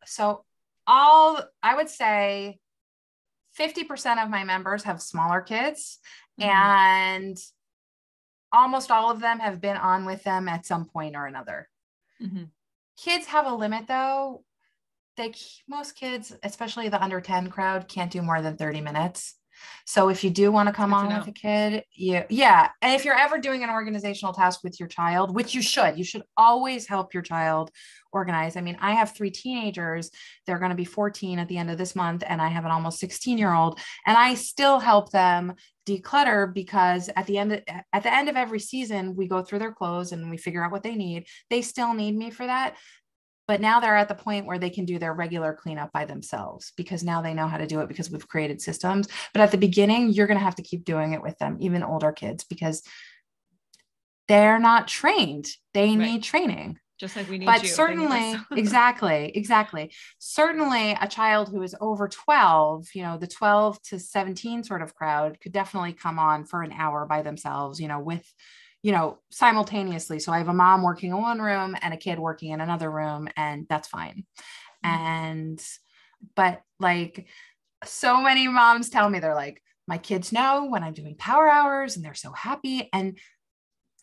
I would say 50% of my members have smaller kids, and almost all of them have been on with them at some point or another. Mm-hmm. Kids have a limit though. Most kids, especially the under 10 crowd, can't do more than 30 minutes. So if you do want to come on with a kid, yeah. And if you're ever doing an organizational task with your child, which you should always help your child organize. I mean, I have 3 teenagers. They're going to be 14 at the end of this month. And I have an almost 16-year-old, and I still help them declutter because at the end of every season, we go through their clothes and we figure out what they need. They still need me for that. But now they're at the point where they can do their regular cleanup by themselves because now they know how to do it because we've created systems. But at the beginning, you're going to have to keep doing it with them, even older kids, because they're not trained. They need training. Just like we need but you. Certainly, exactly. Certainly a child who is over 12, the 12 to 17 sort of crowd could definitely come on for an hour by themselves, with simultaneously. So I have a mom working in one room and a kid working in another room, and that's fine. But like so many moms tell me, they're like, my kids know when I'm doing power hours and they're so happy. And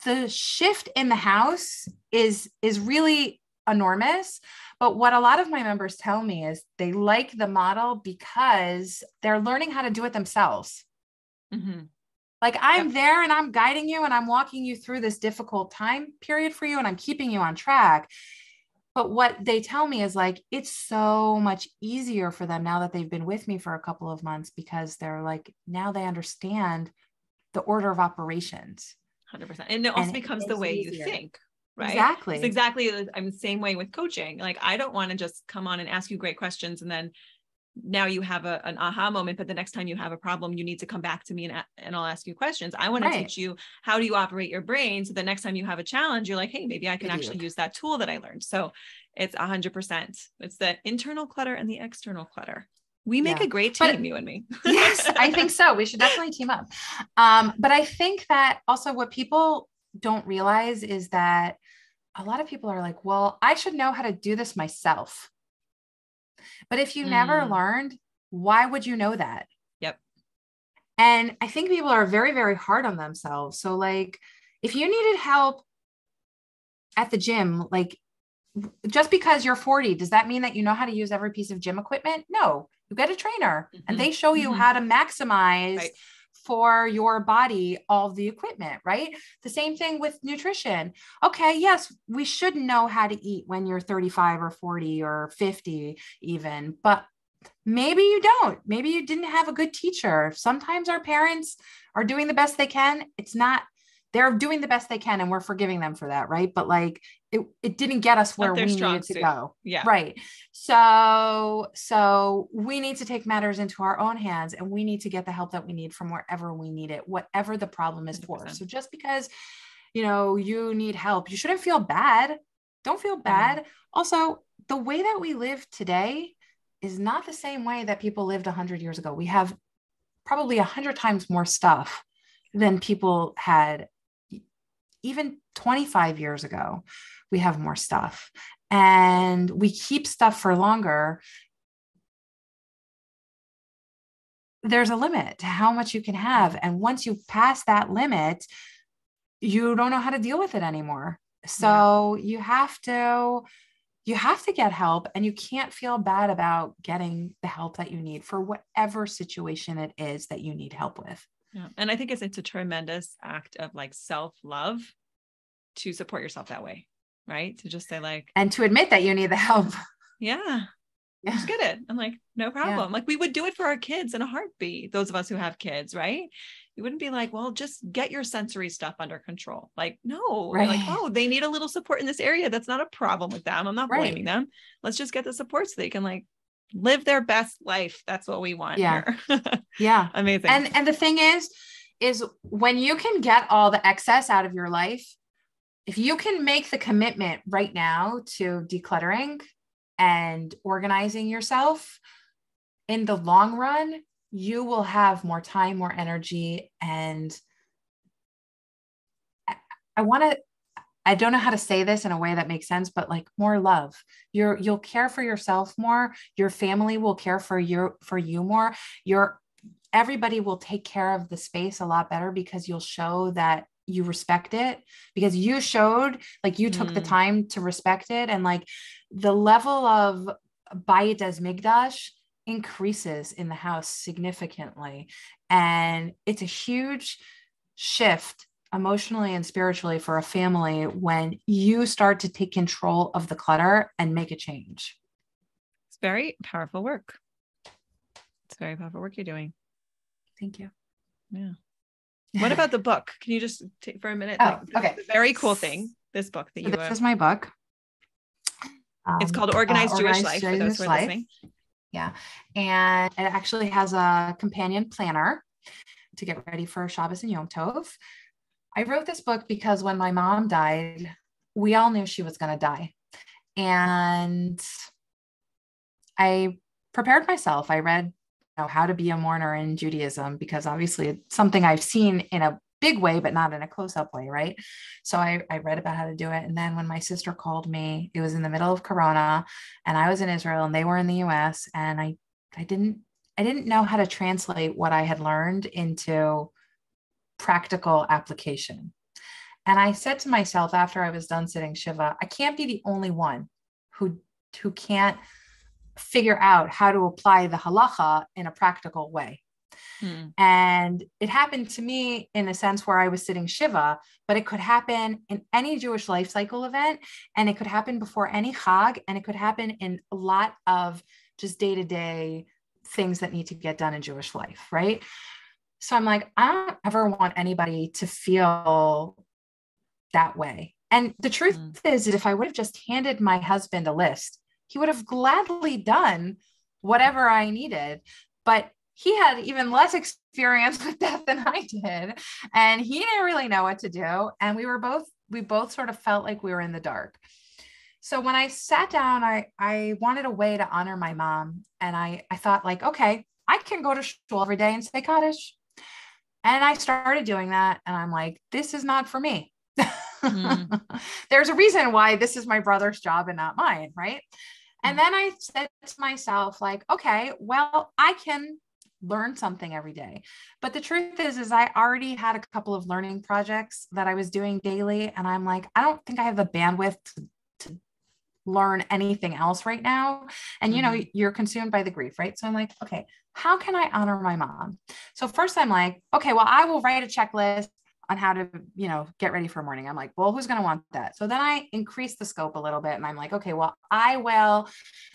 the shift in the house is really enormous. But what a lot of my members tell me is they like the model because they're learning how to do it themselves. Mm-hmm. Like I'm there and I'm guiding you and I'm walking you through this difficult time period for you and I'm keeping you on track. But what they tell me is like, it's so much easier for them now that they've been with me for a couple of months, because they're like, now they understand the order of operations. 100%. And it also becomes the way you think, right? Exactly. It's exactly. I'm the same way with coaching. Like, I don't want to just come on and ask you great questions and then now you have an aha moment, but the next time you have a problem, you need to come back to me and I'll ask you questions. I want to teach you how do you operate your brain. So the next time you have a challenge, you're like, hey, maybe I can actually use that tool that I learned. So it's 100%. It's the internal clutter and the external clutter. We make a great team, you and me. Yes, I think so. We should definitely team up. But I think that also what people don't realize is that a lot of people are like, well, I should know how to do this myself. But if you never learned, why would you know that? Yep. And I think people are very, very hard on themselves. So like, if you needed help at the gym, like just because you're 40, does that mean that you know how to use every piece of gym equipment? No, you get a trainer and they show you how to maximize for your body all of the equipment, right? The same thing with nutrition. Okay, yes, we should know how to eat when you're 35 or 40 or 50 even, but Maybe you don't. Maybe you didn't have a good teacher. Sometimes our parents are doing the best they can. They're doing the best they can and we're forgiving them for that. Right. But like, it didn't get us where we needed to go. Yeah. Right. So we need to take matters into our own hands, and we need to get the help that we need from wherever we need it, whatever the problem is 100%. For. So just because, you need help, you shouldn't feel bad. Don't feel bad. Also, the way that we live today is not the same way that people lived 100 years ago. We have probably 100 times more stuff than people had even 25 years ago. We have more stuff and we keep stuff for longer. There's a limit to how much you can have. And once you pass that limit, you don't know how to deal with it anymore. So you have to get help, and you can't feel bad about getting the help that you need for whatever situation it is that you need help with. Yeah. And I think it's a tremendous act of like self-love to support yourself that way, right? To just say like, and to admit that you need the help. Yeah. Just get it. I'm like, no problem. Yeah. Like we would do it for our kids in a heartbeat. Those of us who have kids, right? You wouldn't be like, well, just get your sensory stuff under control. Like, no, right. Like, oh, they need a little support in this area. That's not a problem with them. I'm not blaming them. Let's just get the support so they can like live their best life. That's what we want. Yeah. Here. Yeah. Amazing. And the thing is when you can get all the excess out of your life, if you can make the commitment right now to decluttering and organizing yourself, in the long run, you will have more time, more energy. And I don't know how to say this in a way that makes sense, but like more love. You'll care for yourself more. Your family will care for you more. Everybody will take care of the space a lot better because you'll show that you respect it, because you showed like you took the time to respect it. And like the level of Bayit as Migdash increases in the house significantly. And it's a huge shift emotionally and spiritually for a family when you start to take control of the clutter and make a change. It's very powerful work. It's very powerful work you're doing. Thank you. Yeah. What about the book? Can you just take for a minute? Okay. Very cool thing. This book that this is my book. It's called Organized Jewish Life for those who are listening. Yeah. And it actually has a companion planner to get ready for Shabbos and Yom Tov. I wrote this book because when my mom died, we all knew she was going to die. And I prepared myself. I read how to be a mourner in Judaism, because obviously it's something I've seen in a big way, but not in a close-up way. Right. So I read about how to do it. And then when my sister called me, it was in the middle of Corona and I was in Israel and they were in the US, and I didn't know how to translate what I had learned into practical application. And I said to myself after I was done sitting Shiva, I can't be the only one who can't figure out how to apply the halacha in a practical way. And it happened to me in a sense where I was sitting Shiva, but it could happen in any Jewish life cycle event, and it could happen before any Chag, and it could happen in a lot of just day-to-day things that need to get done in Jewish life, right? So I'm like, I don't ever want anybody to feel that way. And the truth is that if I would have just handed my husband a list, he would have gladly done whatever I needed. But he had even less experience with death than I did. And he didn't really know what to do. And we both sort of felt like we were in the dark. So when I sat down, I wanted a way to honor my mom. And I thought like, okay, I can go to shul every day and say Kaddish. And I started doing that. And I'm like, this is not for me. There's a reason why this is my brother's job and not mine. Right. And then I said to myself, like, okay, well, I can learn something every day. But the truth is I already had a couple of learning projects that I was doing daily. And I'm like, I don't think I have the bandwidth to learn anything else right now. And, you're consumed by the grief, right? So I'm like, okay, how can I honor my mom? So first I'm like, okay, well, I will write a checklist. on how to, get ready for morning. I'm like, well, who's going to want that? So then I increased the scope a little bit and I'm like, okay, well, I will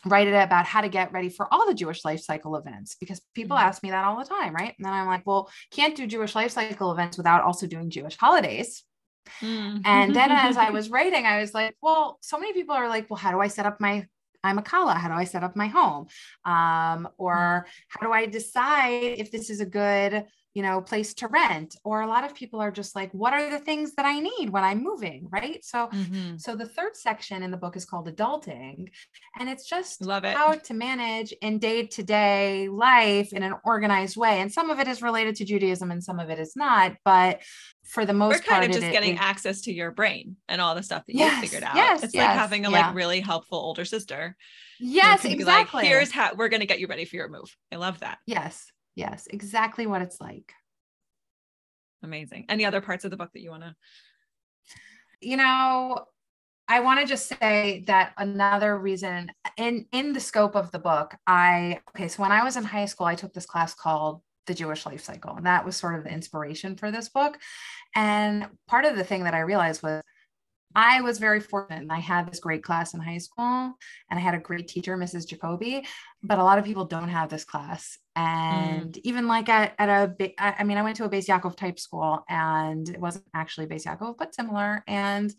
write it about how to get ready for all the Jewish life cycle events, because people ask me that all the time. Right. And then I'm like, well, can't do Jewish life cycle events without also doing Jewish holidays. And then as I was writing, I was like, well, so many people are like, well, how do I set up I'm a Kayla. How do I set up my home? Or how do I decide if this is a good, place to rent? Or a lot of people are just like, what are the things that I need when I'm moving? Right. So the third section in the book is called Adulting. And it's just how to manage in day-to-day life in an organized way. And some of it is related to Judaism and some of it is not. But for the most part, we're kind of just getting access to your brain and all the stuff that you figured out. It's like having a like really helpful older sister. Yes, exactly. Like, here's how we're going to get you ready for your move. I love that. Yes, exactly what it's like. Amazing. Any other parts of the book that you want to? I want to just say that another reason in the scope of the book, so when I was in high school, I took this class called The Jewish Life Cycle. And that was sort of the inspiration for this book. And part of the thing that I realized was I was very fortunate, and I had this great class in high school and I had a great teacher, Mrs. Jacoby, but a lot of people don't have this class. And even like I went to a Beis Yaakov type school, and it wasn't actually Beis Yaakov, but similar. And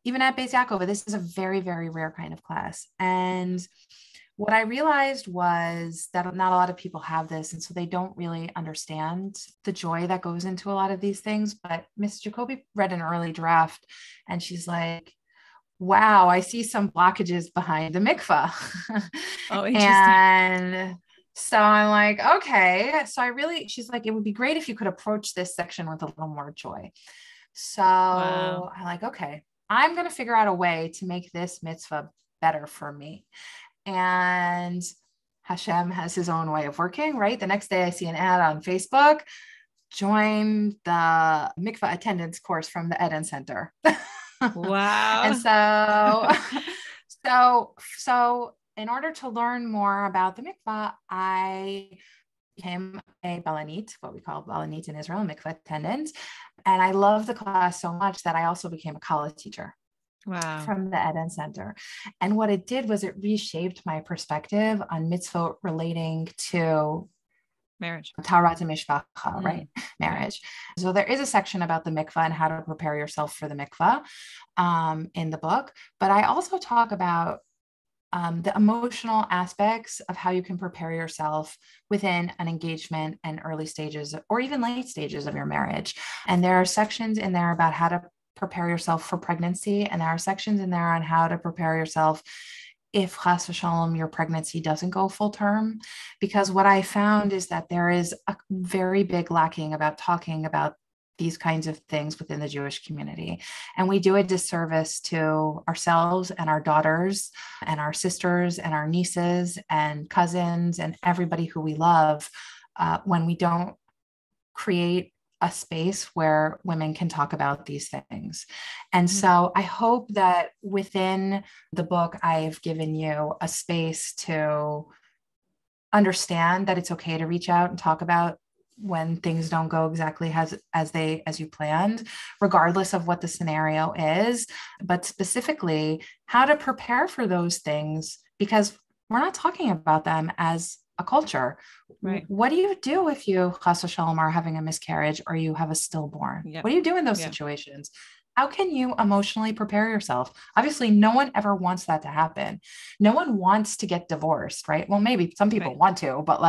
even at Beis Yaakov, this is a very, very rare kind of class. And what I realized was that not a lot of people have this. And so they don't really understand the joy that goes into a lot of these things. But Miss Jacoby read an early draft and she's like, wow, I see some blockages behind the mikvah. Oh, interesting. And so I'm like, okay. So she's like, it would be great if you could approach this section with a little more joy. So I'm like, okay, I'm going to figure out a way to make this mitzvah better for me. And Hashem has his own way of working, right? The next day I see an ad on Facebook, join the mikvah attendance course from the Eden Center. Wow. And so in order to learn more about the mikvah, I became a balanit, what we call balanit in Israel, mikvah attendant. And I loved the class so much that I also became a college teacher. Wow. From the Eden Center. And what it did was it reshaped my perspective on mitzvot relating to marriage, Taharat mishpacha, right? Marriage. So there is a section about the mikvah and how to prepare yourself for the mikvah in the book. But I also talk about the emotional aspects of how you can prepare yourself within an engagement and early stages or even late stages of your marriage. And there are sections in there about how to prepare yourself for pregnancy. And there are sections in there on how to prepare yourself if chas v'shalom, your pregnancy doesn't go full term. Because what I found is that there is a very big lacking about talking about these kinds of things within the Jewish community. And we do a disservice to ourselves and our daughters and our sisters and our nieces and cousins and everybody who we love when we don't create a space where women can talk about these things. And so I hope that within the book, I've given you a space to understand that it's okay to reach out and talk about when things don't go exactly as you planned, regardless of what the scenario is, but specifically how to prepare for those things, because we're not talking about them as a culture. Right. What do you do if you, chas v'shalom, are having a miscarriage or you have a stillborn? What do you do in those situations? How can you emotionally prepare yourself? Obviously, no one ever wants that to happen. No one wants to get divorced, right? Well, maybe some people want to, but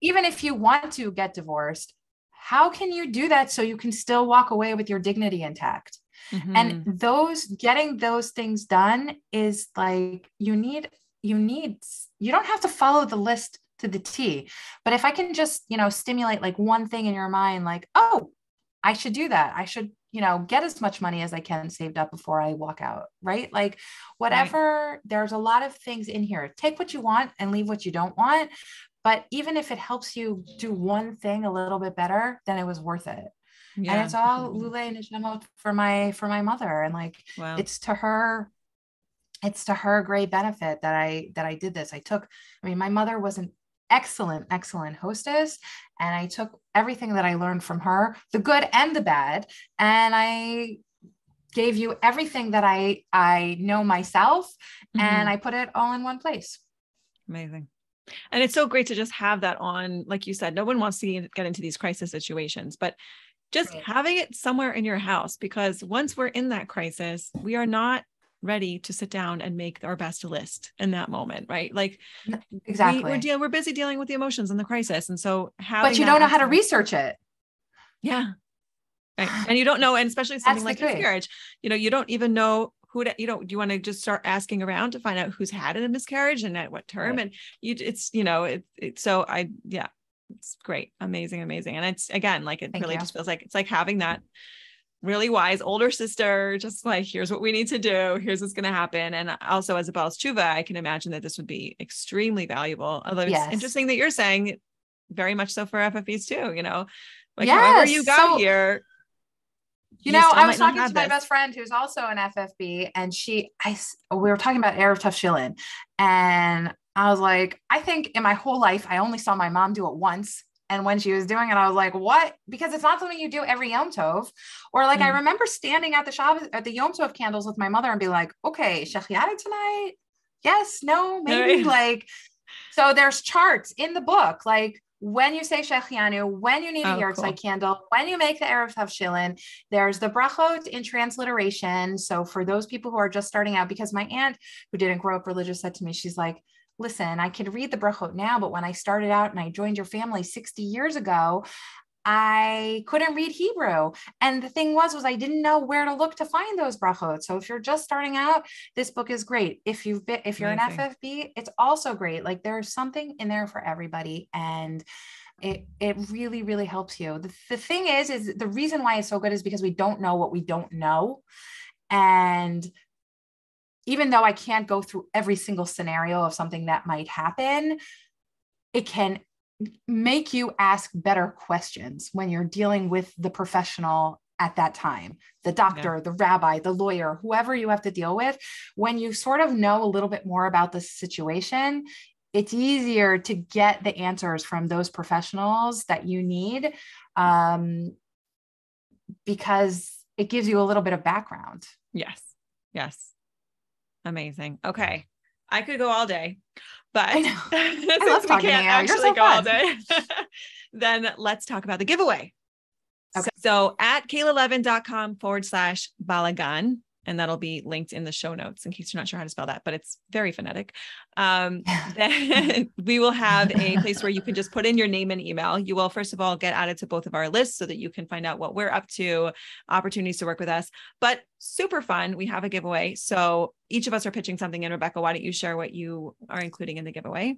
even if you want to get divorced, how can you do that so you can still walk away with your dignity intact? And getting those things done is like, you don't have to follow the list to the T, but if I can just, stimulate like one thing in your mind, like, oh, I should do that. I should, get as much money as I can saved up before I walk out, right? Like whatever, there's a lot of things in here. Take what you want and leave what you don't want. But even if it helps you do one thing a little bit better, then it was worth it. And it's all lulei neshama for my mother. And like, it's to her great benefit that I did this. My mother wasn't excellent, excellent hostess. And I took everything that I learned from her, the good and the bad, and I gave you everything that I know myself, and I put it all in one place. Amazing. And it's so great to just have that on, like you said, no one wants to get into these crisis situations, but just having it somewhere in your house, because once we're in that crisis, we are not ready to sit down and make our best list in that moment, right? Like exactly. we're busy dealing with the emotions and the crisis. And so but you don't know how to research it. Yeah. Right. And you don't know, and especially something like miscarriage, you don't even know do you want to just start asking around to find out who's had a miscarriage and at what term? Right. And it's great. Amazing. And it's, again, like, it really just feels like it's like having that really wise older sister, just like, here's what we need to do. Here's what's going to happen. And also, as a Baal Tshuva, I can imagine that this would be extremely valuable. Although it's interesting that you're saying very much so for FFBs too, like however you got here. I was talking to my best friend who's also an FFB, and we were talking about Erev Tafshilin, and I was like, I think in my whole life, I only saw my mom do it once. And when she was doing it, I was like, what? Because it's not something you do every Yom Tov. Or like, I remember standing at the Yom Tov candles with my mother and be like, okay, Shechianu tonight? Yes, no, maybe. Like, so there's charts in the book, like, when you say Shechianu, when you need a Yahrzeit candle, when you make the Erev Tavshilin, there's the brachot in transliteration. So for those people who are just starting out, because my aunt who didn't grow up religious said to me, she's like, listen, I can read the brachot now, but when I started out and I joined your family 60 years ago, I couldn't read Hebrew. And the thing was I didn't know where to look to find those brachot. So if you're just starting out, this book is great. If you're an FFB, it's also great. Like, there's something in there for everybody. And it really, really helps you. The thing is the reason why it's so good is because we don't know what we don't know. And even though I can't go through every single scenario of something that might happen, it can make you ask better questions when you're dealing with the professional at that time, the doctor, the rabbi, the lawyer, whoever you have to deal with. When you sort of know a little bit more about the situation, it's easier to get the answers from those professionals that you need, because it gives you a little bit of background. Yes. Amazing. Okay. I could go all day, but since we can't actually go all day, then let's talk about the giveaway. Okay. So at KaylaLevin.com/Balagan, and that'll be linked in the show notes in case you're not sure how to spell that, but it's very phonetic. Then we will have a place where you can just put in your name and email. You will, first of all, get added to both of our lists so that you can find out what we're up to, opportunities to work with us, but super fun. We have a giveaway. So each of us are pitching something. And Rebekah, why don't you share what you are including in the giveaway?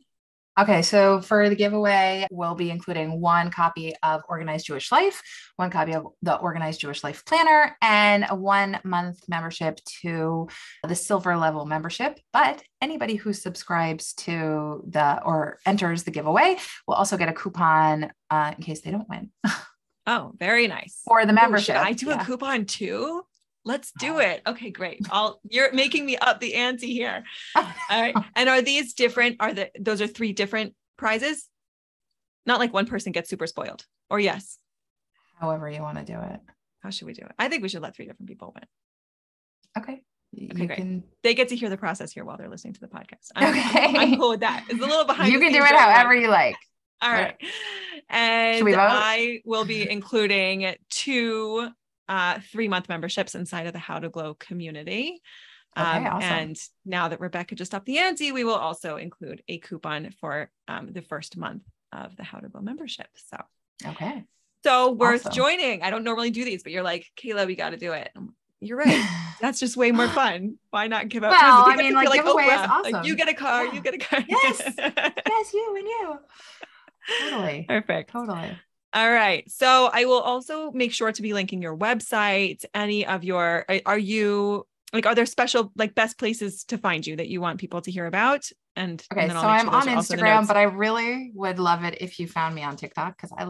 Okay, so for the giveaway, we'll be including one copy of Organized Jewish Life, one copy of the Organized Jewish Life Planner, and a 1-month membership to the silver level membership. But anybody who subscribes to or enters the giveaway will also get a coupon in case they don't win. Oh, very nice. For the membership. Should I do a coupon too? Let's do it. Okay, great. You're making me up the ante here. All right. And are these different? Those are 3 different prizes? Not like one person gets super spoiled, or yes? However you want to do it. How should we do it? I think we should let 3 different people win. Okay. Okay, great. They get to hear the process here while they're listening to the podcast. I'm cool with that. It's a little behind. You can do it however you like. All right. And I will be including 2 3-month memberships inside of the How to Glow community. Awesome. And now that Rebekah just upped the ante, we will also include a coupon for the first month of the How to Glow membership. So worth joining. I don't normally do these, but you're like, Kayla, we got to do it. You're right. That's just way more fun. Why not give out? Well, I mean, like giveaway is awesome. Like, you get a car, you get a car. Yes, you and you. Totally. Perfect. Totally. All right. So I will also make sure to be linking your website, any of are there special, like, best places to find you that you want people to hear about? Okay, then I'll so make I'm sure on those are also in the Instagram, notes. but I really would love it if you found me on TikTok because I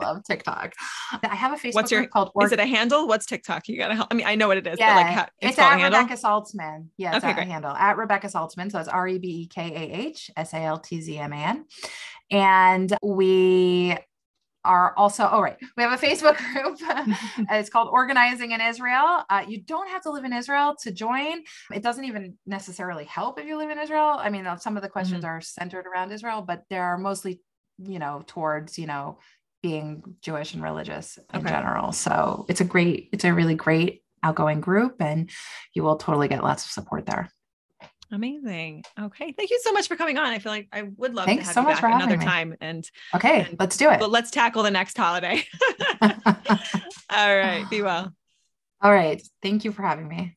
love TikTok. I have a Facebook group called Is it a handle? What's TikTok? You gotta help. I mean, I know what it is, but Yeah, like it's it's called a at handle. Rebekah Saltzman. Yeah, it's Okay, at a great. handle at Rebekah Saltzman. So it's RebekahSaltzman. And we are also, oh, right. We have a Facebook group. It's called Organizing in Israel. You don't have to live in Israel to join. It doesn't even necessarily help if you live in Israel. I mean, some of the questions are centered around Israel, but they're mostly, towards, being Jewish and religious in general. So it's a really great outgoing group, and you will totally get lots of support there. Amazing. Okay. Thank you so much for coming on. I feel like I would love Thanks to have so you much back for another having me. time. Okay, let's do it. But let's tackle the next holiday. All right. Be well. All right. Thank you for having me.